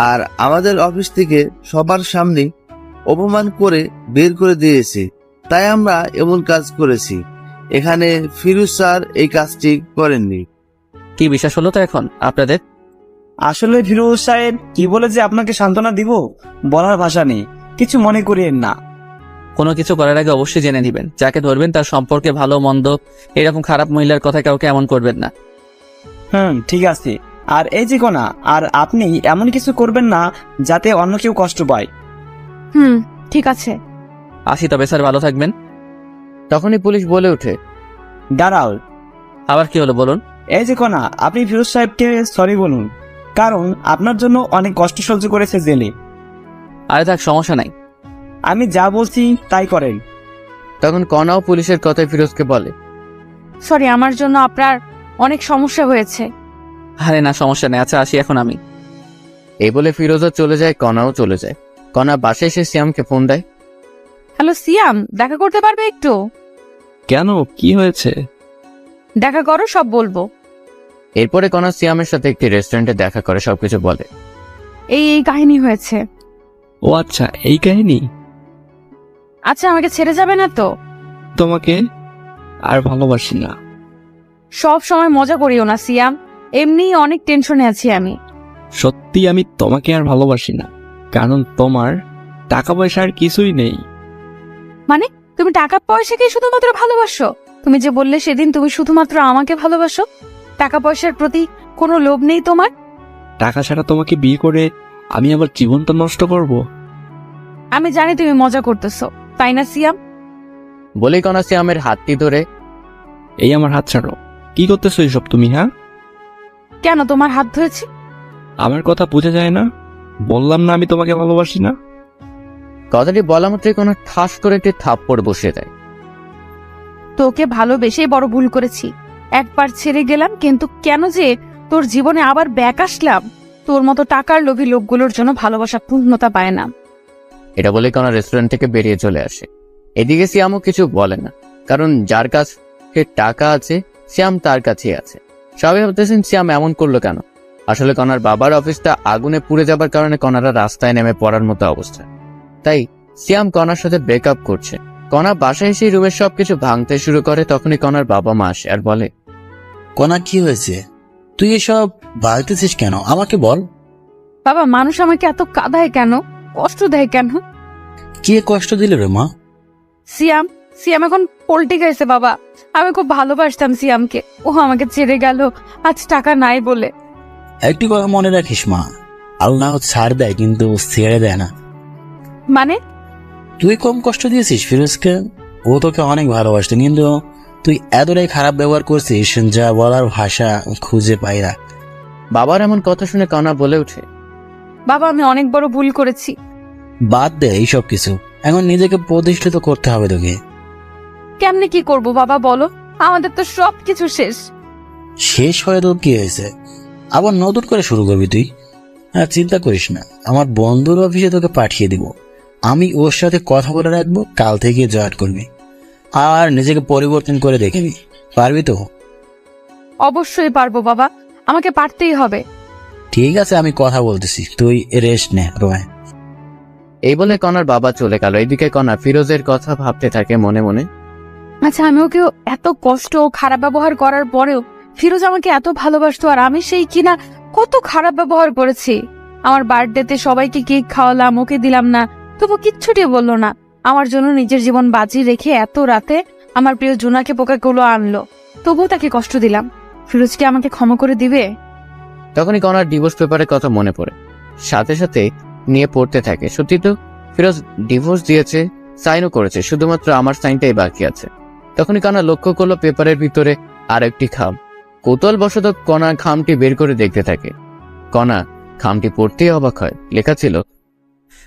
আর আমাদের অফিস থেকে সবার সামনে অপমান করে বের করে দিয়েছে, তাই আমরা এমন কাজ করেছি। এখানে ফিরোজ স্যার এই কাজটি করেননি। কি বিশ্বাস হলো তো এখন আপনাদের? আসলে ফিরোজ সাহেব কি বলে যে আপনাকে সান্ত্বনা দিব বলার ভাষা নেই, কিছু মনে করিয়েন না। কোনো কিছু করার আগে অবশ্যই জেনে নেবেন, যাকে ধরবেন তার সম্পর্কে ভালো মন্দ, এরকম খারাপ মহিলার কথা কাউকে এমন করবেন না। ঠিক আছে। আর এই যে কোনা, আর আপনি এমন কিছু করবেন না যাতে অন্য কেউ কষ্ট পায়। ঠিক আছে। আসি তবে স্যার, ভালো থাকবেন। তখনই পুলিশ বলে ওঠে, দাঁড়াও, আবার কি হলো বলুন? এই যে কোনা, আপনি ফিরোজ সাহেবকে সরি বলুন, কারণ আপনার জন্য অনেক কষ্ট সহ্য করেছে জেলে। আরে থাক, সমস্যা নাই। আমি যা বলছি তাই করেন। তখন কণাও পুলিশের কথায় ফিরোজকে বলে, সরি, আমার জন্য আপনার অনেক সমস্যা হয়েছে। আরে না, সমস্যা নেই। আচ্ছা আসি এখন আমি। এই বলে ফিরোজও চলে যায়, কণাও চলে যায়। কণা বাসায় এসে সিয়ামকে ফোন দেয়। হ্যালো সিয়াম, দেখা করতে পারবে একটু? কেন, কি হয়েছে? দেখা করো, সব বলবো। এরপরে কণা সিয়ামের সাথে একটি রেস্টুরেন্টে দেখা করে সবকিছু বলে। এই কাহিনী হয়েছে। ও আচ্ছা, এই কাহিনী। আচ্ছা, আমাকে ছেড়ে যাবে না তো? তোমাকে আর ভালোবাসি না। সব সময় মজা করিও না সিয়াম, এমনি অনেক টেনশনে আছি আমি। সত্যি আমি তোমাকে আর ভালোবাসি না, কারণ তোমার টাকা পয়সা আর কিছুই নেই। মানে তুমি টাকা পয়সাকেই শুধুমাত্র ভালোবাসো? তুমি যে বললে সেদিন তুমি শুধুমাত্র আমাকে ভালোবাসো, টাকা পয়সার প্রতি কোনো লোভ নেই তোমার? টাকা ছাড়া তোমাকে বিয়ে করে আমি আবার জীবনটা নষ্ট করব? আমি জানি তুমি মজা করতেছো, তাই না সিয়াম? বলেই কণা সিয়ামের হাতটি ধরে, এই আমার হাত ছাড়ো। কি করতেছো এইসব তুমি? হ্যাঁ, কেন তোমার হাত ধরেছি? আমার কথা বোঝা যায় না? বললাম না আমি তোমাকে ভালোবাসি না। কথাটি বলা মাত্রই কণা ঠাস করে একটি থাপ্পড় বসিয়ে দেয়। তোকে ভালোবেসেই বড় ভুল করেছি। একবার ছেড়ে গেলাম, কিন্তু কেন যে তোর জীবনে আবার ব্যাক আসলাম? তোর মতো টাকার লোভী লোকগুলোর জন্য ভালোবাসা পূর্ণতা পায় না। এটা বলে কণা রেস্টুরেন্ট থেকে বেরিয়ে চলে আসে। এদিকে সিয়ামও কিছু বলে না, কারণ যার কাছে টাকা আছে সিয়াম তার কাছেই আছে। সবাই ভাবতেছেন সিয়াম এমন করলো কেন। আসলে কণার বাবার অফিসটা আগুনে পুড়ে যাবার কারণে কণারা রাস্তায় নেমে পড়ার মতো অবস্থা, তাই সিয়াম কণার সাথে ব্রেকআপ করছে। কণা বাসায় এসে রুমের সবকিছু ভাঙতে শুরু করে। তখনই কণার বাবা মা আসে আর বলে, কোনা কি হয়েছে? তুই এসব বাড়তেছিস কেন, আমাকে বল। বাবা, মানুষ আমাকে এত কাঁদায় কেন, কষ্ট দেয় কেন? কে কষ্ট দিল রে মা? সিয়াম সিয়াম এখন পল্টি গেছে বাবা। আমি খুব ভালোবাসতাম সিয়ামকে, ও আমাকে ছেড়ে গেল আজ টাকা নাই বলে। একটি কথা মনে রাখিস মা, আল্লাহ ছাড় দেয় কিন্তু ছেড়ে দেয় না। মানে? তুই কম কষ্ট দিয়েছিস ফিরোজকে, ও তোকে অনেক ভালোবাসত, কিন্তু তুই এতটাই খারাপ ব্যবহার করছিস যা বলার ভাষা খুঁজে পাই না। বাবার এমন কথা শুনে কণা বলে ওঠে, বাবা, আমি অনেক বড় ভুল করেছি। বাদ দে এইসব কিছু, এখন নিজেকে প্রতিষ্ঠিত করতে হবে তোকে। কেমনে কি করব বাবা বলো? আমাদের তো সবকিছু শেষ। শেষ হয়ে তো কি হয়েছে, আবার নতুন করে শুরু করবি তুই। আর চিন্তা করিস না, আমার বন্ধুর অফিসে তোকে পাঠিয়ে দিব, আমি ওর সাথে কথা বলে রাখবো, কাল থেকে জয়েন করবি আর নিজেকে পরিবর্তন করে দেখবি, পারবি তো? অবশ্যই পারবো বাবা, আমাকে পারতেই হবে। ঠিক আছে, আমি কথা বলতেছি, তুই রেস্ট নে রোয়। এই বলে কণার বাবা চলে গেল। এদিকে কণা ফিরোজের কথা ভাবতে থাকে মনে মনে। আচ্ছা, আমি ওকে এত কষ্ট ও খারাপ ব্যবহার করার পরেও ফিরোজ আমাকে এত ভালোবাসতো, আর আমি সেই কিনা কত খারাপ ব্যবহার করেছি। আমার বার্থডেতে সবাইকে কেক খাওয়ালাম, ওকে দিলাম না, তবু কিচ্ছুটি বললো না। আমার জন্য নিজের জীবন বাজি রেখে এত রাতে আমার প্রিয় জুনাকে পোকাগুলো আনলো, তবুও তাকে কষ্ট দিলাম। ফিরোজ কি আমাকে ক্ষমা করে দিবে? তখনই কণার ডিভোর্স পেপারের কথা মনে পড়ে, সাথে সাথে নিয়ে পড়তে থাকে। সত্যি তো ফিরোজ ডিভোর্স দিয়েছে, সাইনও করেছে, শুধুমাত্র আমার সাইনটাই বাকি আছে। তখনই কণা লক্ষ্য করলো পেপারের ভিতরে আর একটি খাম। কৌতূহলবশত কণা খামটি বের করে দেখতে থাকে। কণা খামটি পড়তেই অবাক হয়। লেখা ছিল,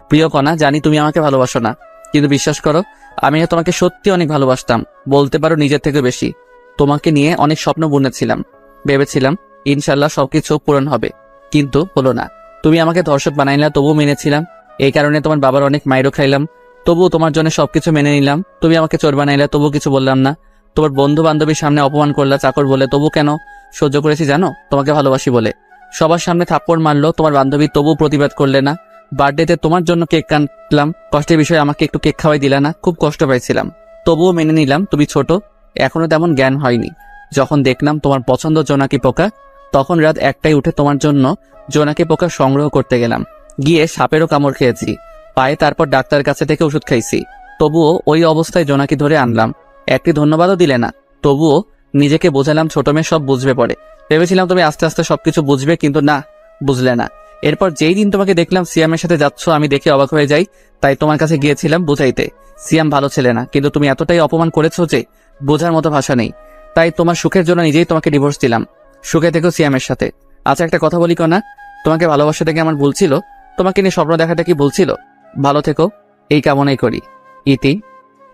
প্রিয় কণা, জানি তুমি আমাকে ভালোবাসো না, কিন্তু বিশ্বাস করো আমি তোমাকে সত্যি অনেক ভালোবাসতাম, বলতে পারো নিজের থেকে বেশি। তোমাকে নিয়ে অনেক স্বপ্ন বুনেছিলাম, ভেবেছিলাম ইনশাল্লাহ সবকিছু পূরণ হবে, কিন্তু হলো না। তুমি আমাকে ধর্ষক বানাইলা, তবুও মেনেছিলাম। এই কারণে তোমার বাবার অনেক মাইরও খাইলাম, তবুও তোমার জন্য সবকিছু মেনে নিলাম। তুমি আমাকে চোর বানাইলে, তবুও কিছু বললাম না। তোমার বন্ধু বান্ধবীর সামনে অপমান করলা চাকর বলে, তবু কেন সহ্য করেছি জানো? তোমাকে ভালোবাসি বলে। সবার সামনে থাপ্পড় মারলো তোমার বান্ধবী, তবুও প্রতিবাদ করলে না। বার্থডেতে তোমার জন্য কেক কাটলাম, কষ্টের বিষয়ে আমাকে একটু কেক খাওয়াই দিলা না, খুব কষ্ট পাইছিলাম, তবুও মেনে নিলাম। তুমি ছোট, এখনো তেমন জ্ঞান হয়নি। যখন দেখলাম তোমার পছন্দ জোনাকি পোকা, তখন রাত 1টায় উঠে তোমার জন্য জোনাকি পোকা সংগ্রহ করতে গেলাম। গিয়ে সাপেরও কামড় খেয়েছি পায়ে, তারপর ডাক্তারের কাছে থেকে ওষুধ খাইছি। তবুও ওই অবস্থায় জোনাকি ধরে আনলাম, একটি ধন্যবাদও দিলে না। তবুও নিজেকে বোঝালাম ছোট মেয়ে সব বুঝবে পরে। ভেবেছিলাম তুমি আস্তে আস্তে সবকিছু বুঝবে, কিন্তু না, বুঝলে না। এরপর যেই দিন তোমাকে দেখলাম সিয়ামের সাথে যাচ্ছ, আমি দেখে অবাক হয়ে যাই, তাই তোমার কাছে গিয়েছিলাম বুঝাইতে। সিয়াম ভালো ছেলে না, কিন্তু তুমি এতটাই অপমান করেছো যে বোঝার মতো ভাষা নেই। তাই তোমার সুখের জন্য নিজেই তোমাকে ডিভোর্স দিলাম। সুখে থেকো সিয়ামের সাথে। আচ্ছা একটা কথা বলি কনা, তোমাকে ভালোবাসা থেকে আমার ভুল ছিল, তোমাকে নিয়ে স্বপ্ন দেখাটা কি ভুল ছিল? ভালো থেকো, এই কামনাই করি। ইতি,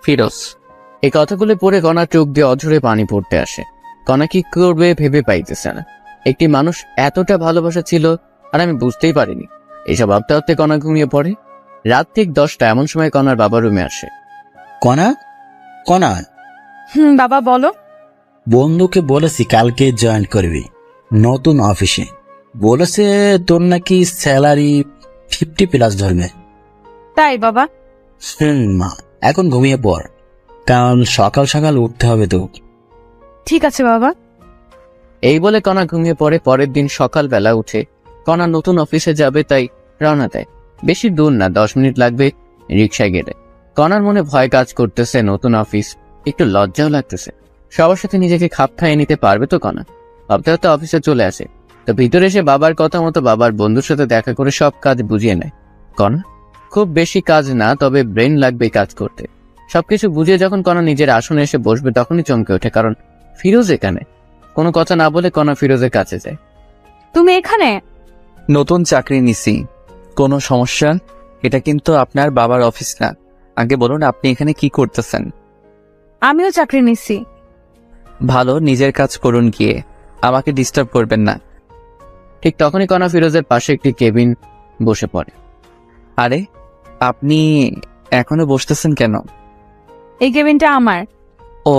ফিরোজ। এই কথাগুলো পড়ে কণা চোখ দিয়ে অঝরে পানি পড়তে আসে। কণা কি করবে ভেবে পাইতেছে না। একটি মানুষ এতটা ভালোবাসা ছিল আর আমি বুঝতেই পারিনি। এইসব ভাবতে ভাবতে কণা ঘুমিয়ে পড়ে। রাত ঠিক 10টা, এমন সময় কণার বাবা রুমে আসে। কণা, কণা, বাবা বলো। বন্ধুকে বলেছি কালকে জয়েন করবি নতুন অফিসে। বলেছে তোর নাকি স্যালারি 50+ ধরবে। তাই বাবা? মা, এখন ঘুমিয়ে পড়, কারণ সকাল সকাল উঠতে হবে তো। ঠিক আছে বাবা। এই বলে কণা ঘুমিয়ে পড়ে। পরের দিন সকালবেলা উঠে কণা নতুন অফিসে যাবে, তাই রওনা দেয়। বেশি দূর না, 10 মিনিট লাগবে রিক্সায় গেলে। কণার মনে ভয় কাজ করতেছে, নতুন অফিস, একটু লজ্জাও লাগতেছে। সবার সাথে নিজেকে খাপ খাইয়ে নিতে পারবে তো কণা? ভাবতে ভাবতে অফিসে চলে আসে। তো ভিতরে এসে বাবার কথা মতো বাবার বন্ধুর সাথে দেখা করে সব কাজ বুঝিয়ে নেয় কণা। খুব বেশি কাজ না, তবে ব্রেন লাগবে কাজ করতে। সবকিছু বুঝিয়ে যখন কণা নিজের আসনে এসে বসবে, তখনই চমকে ওঠে, কারণ ফিরোজ এখানে। কোনো কথা না বলে কণা ফিরোজের কাছে যায়। তুমি এখানে? নতুন চাকরি নিছি। কোনো সমস্যা? এটা কিন্তু আপনার বাবার অফিস না। আগে বলুন আপনি এখানে কি করতেছেন? আমিও চাকরি নিচ্ছি। ভালো, নিজের কাজ করুন গিয়ে, আমাকে ডিস্টার্ব করবেন না। ঠিক তখনই কণা ফিরোজের পাশে একটি কেবিন বসে পড়ে। আরে আপনি এখনো বসতেছেন কেন? এই কেবিনটা আমার। ও,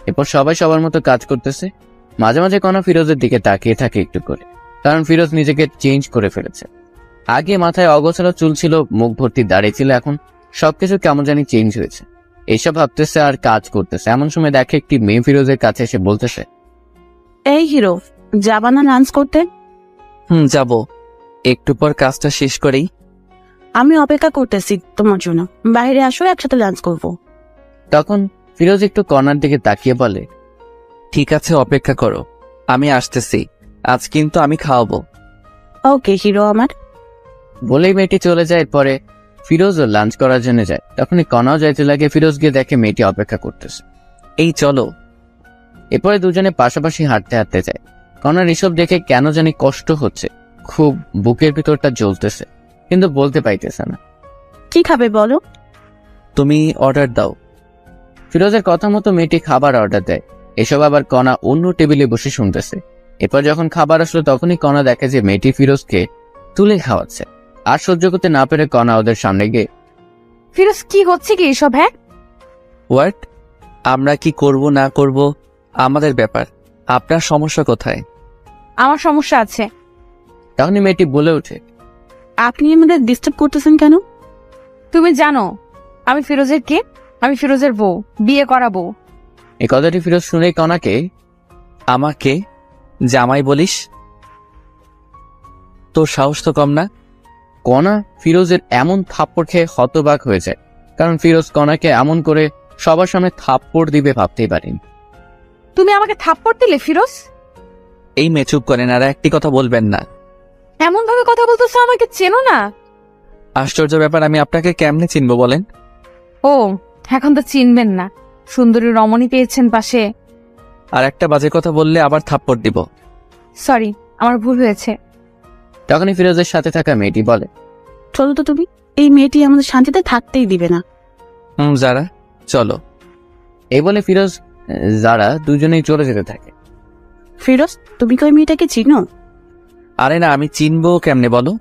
এরপর সবাই সবার মতো কাজ করতেছে। মাঝে মাঝে কণা ফিরোজের দিকে তাকিয়ে থাকে একটু করে, কারণ ফিরোজ নিজেকে চেঞ্জ করে ফেলেছে। আগে মাথায় অগোছালো চুল ছিল, মুখ ভর্তি দাঁড়িয়ে ছিল, এখন সবকিছু কেমন জানি চেঞ্জ হয়েছে। এইসব ভাবতেছে আর কাজ করতেছে। এমন সময় দেখে একটি মেয়ে ফিরোজের কাছে এসে বলতেছে, এই হিরো, যাবা না লাঞ্চ করতে? যাব, একটু পর কাজটা শেষ করেই। আমি অপেক্ষা করতেছি তোমার জন্য, বাইরে আসো, একসাথে লাঞ্চ করবো। তখন ফিরোজ একটু কণার দিকে তাকিয়ে বলে, ঠিক আছে, অপেক্ষা করো, আমি আসতেছি। আজ কিন্তু আমি খাওয়াবো। ওকে হিরো আমার। বলেই মেয়েটি চলে যায়। পরে ফিরোজও লাঞ্চ করার জন্য যায়। তখনই কণাও যাইতে লাগে। ফিরোজ গিয়ে দেখে মেয়েটি অপেক্ষা করতেছে। এই চলো। এরপরে দুজনে পাশাপাশি হাঁটতে হাঁটতে যায়। কণার এসব দেখে কেন জানি কষ্ট হচ্ছে, খুব বুকের ভিতরটা জ্বলতেছে, কিন্তু বলতে পাইতেছে না। কি খাবে বলো? তুমি অর্ডার দাও। ফিরোজের কথা মতো মেয়েটি খাবার অর্ডার দেয়। এসব আবার কণা অন্য টেবিলে বসে শুনতেছে। এরপর যখন খাবার আসলো, তখনই কণা দেখে যে মেয়েটি ফিরোজকে তুলে খাওয়াচ্ছে। আর সহ্য করতে না পেরে কণা ওদের সামনে গিয়ে, ফিরোজ কি হচ্ছে কি এসব? হ্যাঁ, হোয়াট? আমরা কি করব না করব আমাদের ব্যাপার, আপনার সমস্যা কোথায়? আমার সমস্যা আছে। তখনই মেয়েটি বলে ওঠে, আপনি আমাদের ডিস্টার্ব করতেছেন কেন? তুমি জানো আমি ফিরোজের কে? আমি ফিরোজের বউ, বিয়ে করা বউ। এই কথাটি ফিরোজ শুনেই কণাকে, আমাকে জামাই বলিস? তোর সাহস তো কম না। কণা ফিরোজের এমন থাপ্পড় খেয়ে হতবাক হয়ে যায়, কারণ ফিরোজ কণাকে এমন করে সবার সামনে থাপ্পড় দিবে ভাবতেই পারেনি। তুমি আমাকে থাপ্পড় দিলে ফিরোজ? এই মেয়ে চুপ করেন, আর একটি কথা বলবেন না। এমন ভাবে কথা বলতেছো, আমাকে চেনো না? আশ্চর্য ব্যাপার, আমি আপনাকে কেমনে চিনবো বলেন? ও, এখন তো চিনবেন না। সুন্দরী রমণী পেয়েছেন পাশে। আর একটা বাজে কথা বললে আবার থাপ্পড় দিব। সরি, আমার ভুল হয়েছে। তখনই ফিরোজের সাথে থাকা মেয়েটি বলে, চলো তো তুমি, এই মেয়েটি আমাদের শান্তিতে থাকতেই দিবে না। যারা, চলো। এই বলে ফিরোজ যারা দুজনেই চলে যেতে থাকে। ফিরোজ, তুমি কি ওই মেয়েটাকে চিনো? আরে না, আমি চিনবো কেমনে বলো?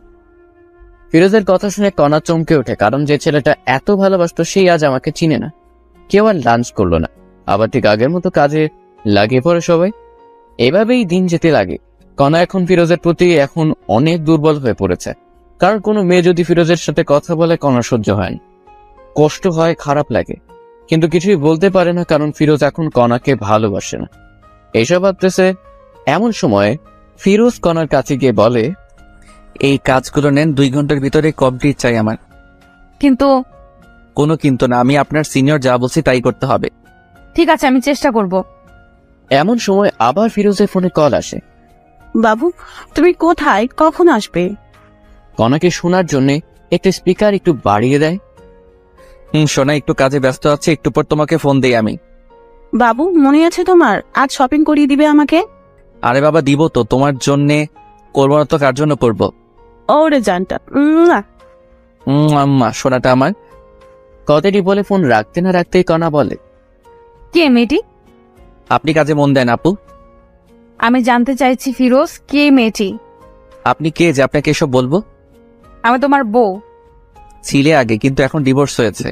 ফিরোজের কথা শুনে কণা চমকে ওঠে, কারণ যে ছেলেটা এত ভালোবাসতো সেই আজ আমাকে চিনে না। কেউ আর লাঞ্চ করলো না, আবার ঠিক আগের মতো কাজে লাগিয়ে পড়ে সবাই। এভাবেই দিন যেতে লাগে। কণা এখন ফিরোজের প্রতি এখন অনেক দুর্বল হয়ে পড়েছে, কারণ কোনো মেয়ে যদি ফিরোজের সাথে কথা বলে কণা সহ্য হয় না, কষ্ট হয়, খারাপ লাগে, কিন্তু কিছুই বলতে পারে না, কারণ ফিরোজ এখন কণাকে ভালোবাসে না। এইসব ভাবতেছে এমন সময় ফিরোজ কণার কাছে গিয়ে বলে, এই কাজগুলো নেন, 2 ঘন্টার ভিতরে কমপ্লিট চাই আমার। কিন্তু কোনো কিন্তু না, আমি আপনার সিনিয়র, যা বলছি তাই করতে হবে। ঠিক আছে, আমি চেষ্টা করব। এমন সময় আবার ফিরোজের ফোনে কল আসে। বাবু, তুমি কোথায়, কখন আসবে? কণাকে শোনার জন্য একটা স্পিকার একটু বাড়িয়ে দেয়। সোনা, একটু কাজে ব্যস্ত আছে, একটু পর তোমাকে ফোন দেই আমি। বাবু, মনে আছে তোমার, আজ শপিং করিয়ে দিবে আমাকে? আরে বাবা, দিব তো, তোমার জন্যে করবো না তো কার জন্য করবো? ওরে জানটা। আম্মা, সোনাটা আমার। কথাটি বলে ফোন রাখতে না রাখতেই কণা বলে, কে মেয়েটি? আপনি কাজে মন দেন আপু। আমি জানতে চাইছি ফিরোজ, কে মেয়েটি? আপনি কে যে আপনাকে এসব বলবো? আমি তোমার বউ। ছিলে আগে, কিন্তু এখন ডিভোর্স হয়েছে।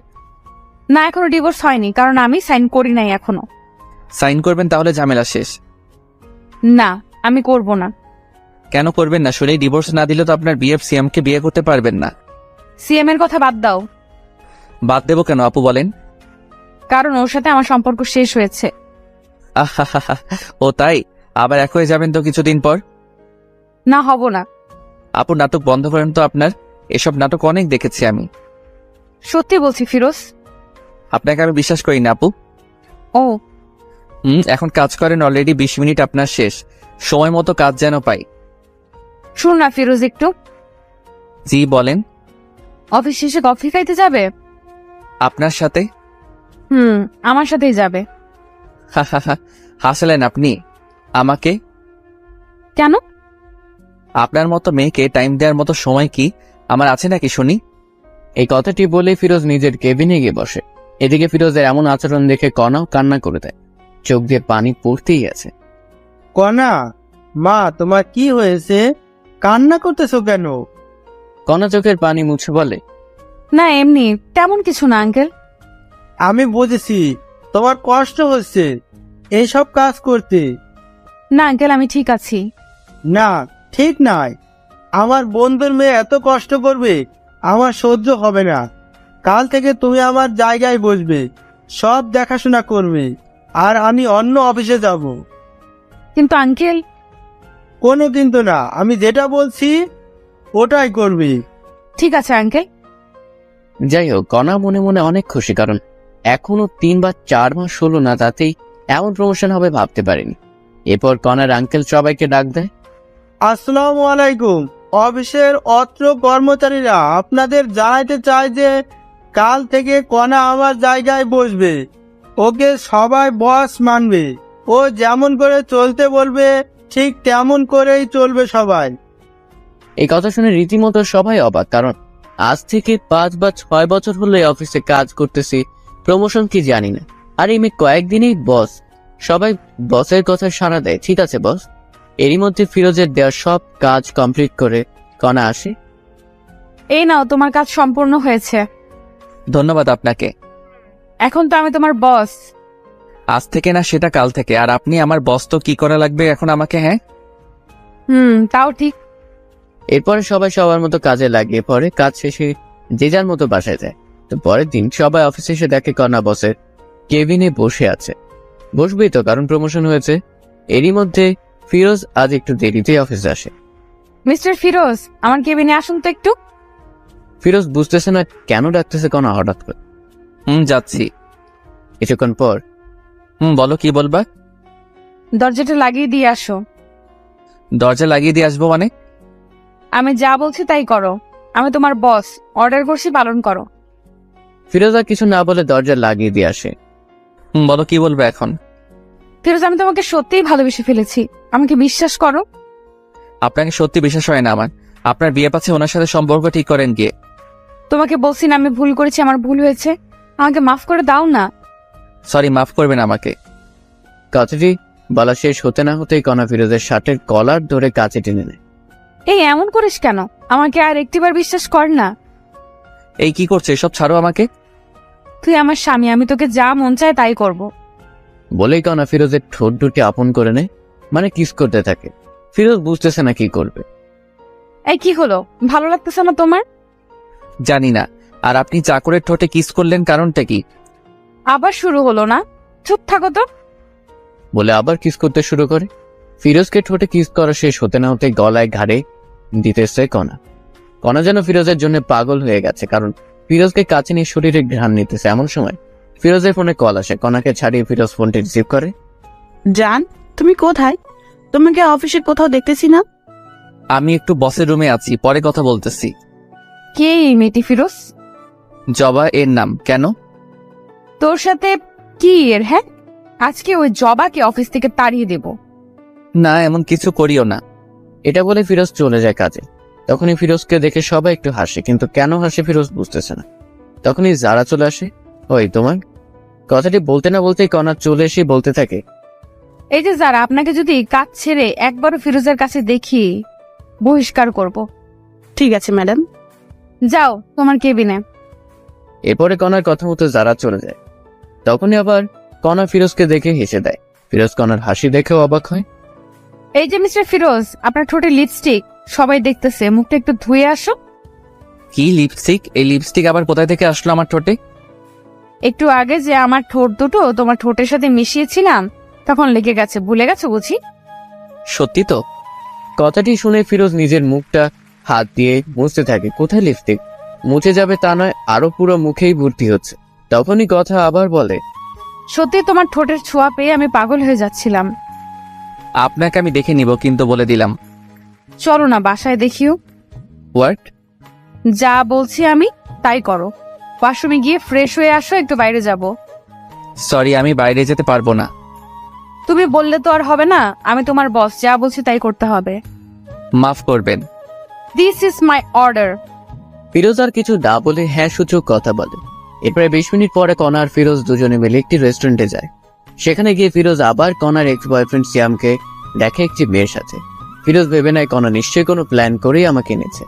না, এখনো ডিভোর্স হয়নি, কারণ আমি সাইন করি নাই এখনো। সাইন করবেন তাহলে ঝামেলা শেষ। না, আমি করব না। কেন করবেন না? শুনেই ডিভোর্স না দিলে তো আপনার বিএফ সিএম কে বিয়ে করতে পারবেন না। সিএম এর কথা বাদ দাও। বাদ দেবো কেন আপু, বলেন? কারণ ওর সাথে আমার সম্পর্ক শেষ হয়েছে। আহা, ও তাই? আবার এক হয়ে যাবেন তো কিছুদিন পর। না, হব না। আপু, নাটক বন্ধ করেন তো আপনার। এসব নাটক অনেক দেখেছি আমি। সত্যি বলছি ফিরোজ। আপনাকে আমি বিশ্বাস করি না আপু। ও এখন কাজ করেন, অলরেডি 20 মিনিট আপনার শেষ। সময় মতো কাজ যেন পাই। শুন না ফিরোজ, একটু। জি বলেন। অফিস শেষে কফি খাইতে যাবে? আপনার সাথে? আমার সাথেই যাবে। হাসলেন আপনি আমাকে? কেন? আপনার মতো মেয়েকে টাইম দেওয়ার মতো সময় কি আমার আছে নাকি শুনি? এই কথাটি বলে ফিরোজ নিজের কেবিনে গিয়ে বসে। এদিকে ফিরোজের এমন আচরণ দেখে কণাও কান্না করে দেয়, চোখ দিয়ে পানি পড়তেই আছে। কণা, মা তোমার কি হয়েছে? কান্না করতেছো কেন? কণা চোখের পানি মুছে বলে, না, এমনি, তেমন কিছু না আঙ্কেল। আমি বুঝেছি তোমার কষ্ট হচ্ছে এইসব কাজ করতে। না আঙ্কেল, আমি ঠিক আছি। না, ঠিক নাই। আমার বন্ধুর মেয়ে এত কষ্ট করবে আমার সহ্য হবে না। কাল থেকে তুমি আমার জায়গায় বসবে, সব দেখাশোনা করবে, আর আমি অন্য অফিসে যাব। কিন্তু আঙ্কেল। কোনো কিন্তু না, আমি যেটা বলছি ওটাই করবে। ঠিক আছে আঙ্কেল। যাই হোক, কণা মনে মনে অনেক খুশি, কারণ এখনো 3 বা 4 মাস হলো না, তাতেই এমন প্রমোশন হবে ভাবতে পারেনি। এরপর কণার আঙ্কেল সবাইকে ডাক দেয়। আসসালামু আলাইকুম। অফিসের অত্র কর্মচারীরা আপনাদের জানাইতে চায় যে কাল থেকে কণা আমার জায়গায় বসবে। ওকে সবাই বস মানবে। ও যেমন করে চলতে বলবে ঠিক তেমন করেই চলবে সবাই। এই কথা শুনে রীতিমতো সবাই অবাক, কারণ আজ থেকে 5 বা 6 বছর হলো এই অফিসে কাজ করতেছি, প্রমোশন কি জানি না। আর এই মেয়ে কয়েকদিনেই বস। সবাই বসের কথা সাড়া দেয়, ঠিক আছে বস। এরই মধ্যে ফিরোজের দেওয়া সব কাজ কমপ্লিট করে কণা আসে। এই নাও, তোমার কাজ সম্পূর্ণ হয়েছে। ধন্যবাদ আপনাকে। এখন তো আমি তোমার বস। আজ থেকে না, সেটা কাল থেকে। আর আপনি আমার বস, তো কি করা লাগবে এখন আমাকে? হ্যাঁ, তাও ঠিক। এরপরে সবাই সবার মতো কাজে লাগিয়ে পড়ে। কাজ শেষে যে যার মতো বাসায় যায়। তো পরের দিন সবাই অফিসে এসে দেখে কণা বসের কেবিনে বসে আছে। বসবেই তো, কারণ প্রমোশন হয়েছে। এরই মধ্যে ফিরোজ আজ একটু দেরিতে অফিসে আসে। মিস্টার ফিরোজ, আমার কেবিনে আসুন তো একটু। ফিরোজ বুঝতেছে না কেন ডাকতেছে কণা হঠাৎ করে। যাচ্ছি। কিছুক্ষণ পর, বলো, কি বলবা? দরজাটা লাগিয়ে দিয়ে আসো। দরজা লাগিয়ে দিয়ে আসবো মানে? আমি যা বলছি তাই করো। আমি তোমার বস, অর্ডার করছি, পালন করো। ফিরোজ আর কিছু না বলে দরজা লাগিয়ে দিয়ে আসে। বলো, কি বলবে এখন? ফিরোজ, আমি তোমাকে সত্যিই ভালোবেসে ফেলেছি, আমাকে বিশ্বাস করো। আপনাকে সত্যি বিশ্বাস হয় না আমার। আপনার বিয়ে পাচ্ছে, ওনার সাথে সম্পর্ক ঠিক করেন গিয়ে। তোমাকে বলছি না আমি ভুল করেছি, আমার ভুল হয়েছে, আমাকে মাফ করে দাও না। সরি, মাফ করবেন আমাকে। কথাটি বলা শেষ হতে না হতেই কণা ফিরোজের শার্টের কলার ধরে কাছে টেনে নেয়। এই এমন করিস কেন? আমাকে আর একটিবার বিশ্বাস কর না। এই কি করছে, এসব ছাড়ো আমাকে। তুই আমার স্বামী, আমি তোকে যা মন চায় তাই করব। বলেই কণা ফিরোজের ঠোঁট দুটি আপন করে নেয়, মানে কিস করতে থাকে। ফিরোজ বুঝতেছে না কি করবে। এই কি হলো, ভালো লাগতেছে না তোমার? জানি না। আর আপনি চাকরের ঠোঁটে কিস করলেন, কারণটা কি? আবার শুরু হলো না? চুপ থাকো তো। বলে আবার কিস করতে শুরু করে। ফিরোজকে ঠোঁটে কিস করা শেষ হতে না হতে গলায় ঘাড়ে দিতেছে কণা। কণা যেন ফিরোজের জন্য পাগল হয়ে গেছে, কারণ ফিরোজকে কাছে নিয়ে শরীরে ঘ্রাণ নিতেছে। এমন সময় ফিরোজের ফোনে কল আসে। কণাকে ছাড়িয়ে ফিরোজ ফোনটি রিসিভ করে। জান, তুমি কোথায়? তোমাকে অফিসে কোথাও দেখতেছি না। আমি একটু বসের রুমে আছি, পরে কথা বলতেছি। কে এই মেয়েটি ফিরোজ? জবা এর নাম। কেন? তোর সাথে কি এর? হ্যাঁ, আজকে ওই জবাকে অফিস থেকে তাড়িয়ে দেব। না, এমন কিছু করিও না। এটা বলে ফিরোজ চলে যায় কাজে। তখনই ফিরোজকে দেখে সবাই একটু হাসে, কিন্তু কেন হাসে ফিরোজ বুঝতেছে না। তখনই যারা চলে আসে। ওই তোমার কথাটি বলতে না বলতেই কণা চলে এসে বলতে থাকে, এই যে যারা, আপনাকে যদি কাজ ছেড়ে একবারও ফিরোজের কাছে দেখি বহিষ্কার করব। ঠিক আছে ম্যাডাম। যাও তোমার কেবিনে। এরপরে কণার কথা মতো যারা চলে যায়। তখনই আবার কণা ফিরোজকে দেখে হেসে দেয়। ফিরোজ কণার হাসি দেখেও অবাক হয়। এই যে মিস্টার ফিরোজ, আপনার ঠোঁটে লিপস্টিক, সবাই দেখতেছে, মুখটা একটু ধুয়ে আসো। কি লিপস্টিক? এই লিপস্টিক আবার কোথায় থেকে আসলো আমার ঠোঁটে? একটু আগে যে আমার ঠোঁট দুটো তোমার ঠোঁটের সাথে মিশিয়েছিলাম, তখন লেগে গেছে, ভুলে গেছো বুঝি? সত্যি তো? কথাটি শুনে ফিরোজ নিজের মুখটা হাত দিয়ে মুছতে থাকে। কোথায় লিপস্টিক? মুছে যাবে তা নয়, আরো পুরো মুখেই ভর্তি হচ্ছে। তখনই কথা আবার বলে, সত্যি তোমার ঠোঁটের ছোঁয়া পেয়ে আমি পাগল হয়ে যাচ্ছিলাম। আপনাকে আমি দেখে নিব, কিন্তু বলে দিলাম। চলো না বাসায় দেখিও। হোয়াট? যা বলছি আমি তাই করো। ওয়াশরুমে গিয়ে ফ্রেশ হয়ে আসো, একটু বাইরে যাব। সরি, আমি বাইরে যেতে পারবো না। তুমি বললে তো আর হবে না, আমি তোমার বস, যা বলছি তাই করতে হবে। মাফ করবেন। This is my order. Firoz আর কিছু না বলে হ্যাঁ সূচক কথা বলে। এরপরে 20 মিনিট পরে কণা আর ফিরোজ দুজনে মিলে একটি রেস্টুরেন্টে যায়। সেখানে গিয়ে ফিরোজ আবার কণার এক্স বয়ফ্রেন্ড সিয়ামকে দেখে একটি মেয়ের সাথে। ফিরোজ ভেবে নেয় কণা নিশ্চয়ই কোনো প্ল্যান করেই আমাকে এনেছে।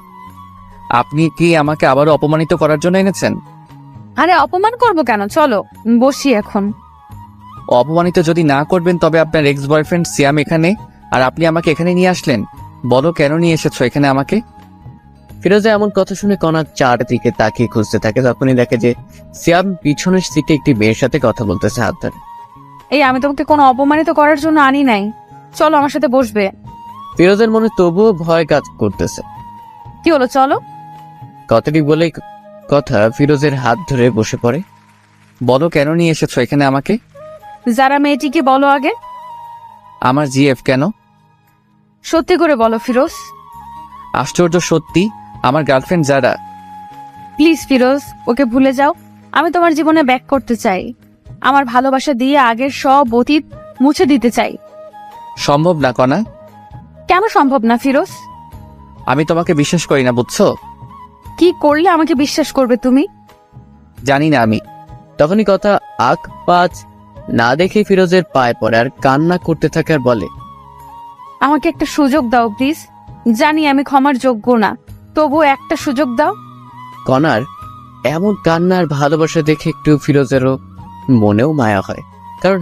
আপনি কি আমাকে আবারও অপমানিত করার জন্য এনেছেন? আরে অপমান করব কেন, চলো বসি এখন। অপমানিত যদি না করবেন তবে আপনার এক্স বয়ফ্রেন্ড সিয়াম এখানে, আর আপনি আমাকে এখানে নিয়ে আসলেন। বলো কেন নিয়ে এসেছো এখানে আমাকে? ফিরোজা এমন কথা শুনে কণা চারদিকে তাকিয়ে খুঁজতে থাকে। তখনই দেখে যে সিয়াম পিছনের সিটে একটি মেয়ের সাথে কথা বলতেছে হাত ধরে। এই আমি তোমাকে কোনো অপমানিত করার জন্য আনি নাই, চলো আমার সাথে বসবে। ফিরোজের মনে তবুও ভয় কাজ করতেছে। কি হলো, চলো। কথাটি বলে কথা ফিরোজের হাত ধরে বসে পড়ে। বলো কেন নিয়ে এসেছো এখানে আমাকে? যারা মেয়েটিকে বলো আগে। আমার জিএফ কেন? সত্যি করে বলো ফিরোজ। আশ্চর্য, সত্যি আমার গার্লফ্রেন্ড যারা। প্লিজ ফিরোজ, ওকে ভুলে যাও। আমি তোমার জীবনে ব্যাক করতে চাই। আমার ভালোবাসা দিয়ে আগের সব অতীত মুছে দিতে চাই। সম্ভব না কণা। কেন সম্ভব না ফিরোজ? আমি তোমাকে বিশ্বাস করি না, বুঝছো? কি করলে আমাকে বিশ্বাস করবে তুমি? জানি না আমি। তখনই কথা আখ পাঁচ না দেখে ফিরোজের পায়ে পড়ে আর কান্না করতে থাকে আর বলে, আমাকে একটা সুযোগ দাও প্লিজ। জানি আমি ক্ষমার যোগ্য না, তবু একটা সুযোগ দাও। কণার এমন কান্নার ভালোবাসা দেখে একটু ফিরোজেরও মনেও মায়া হয়। কারণ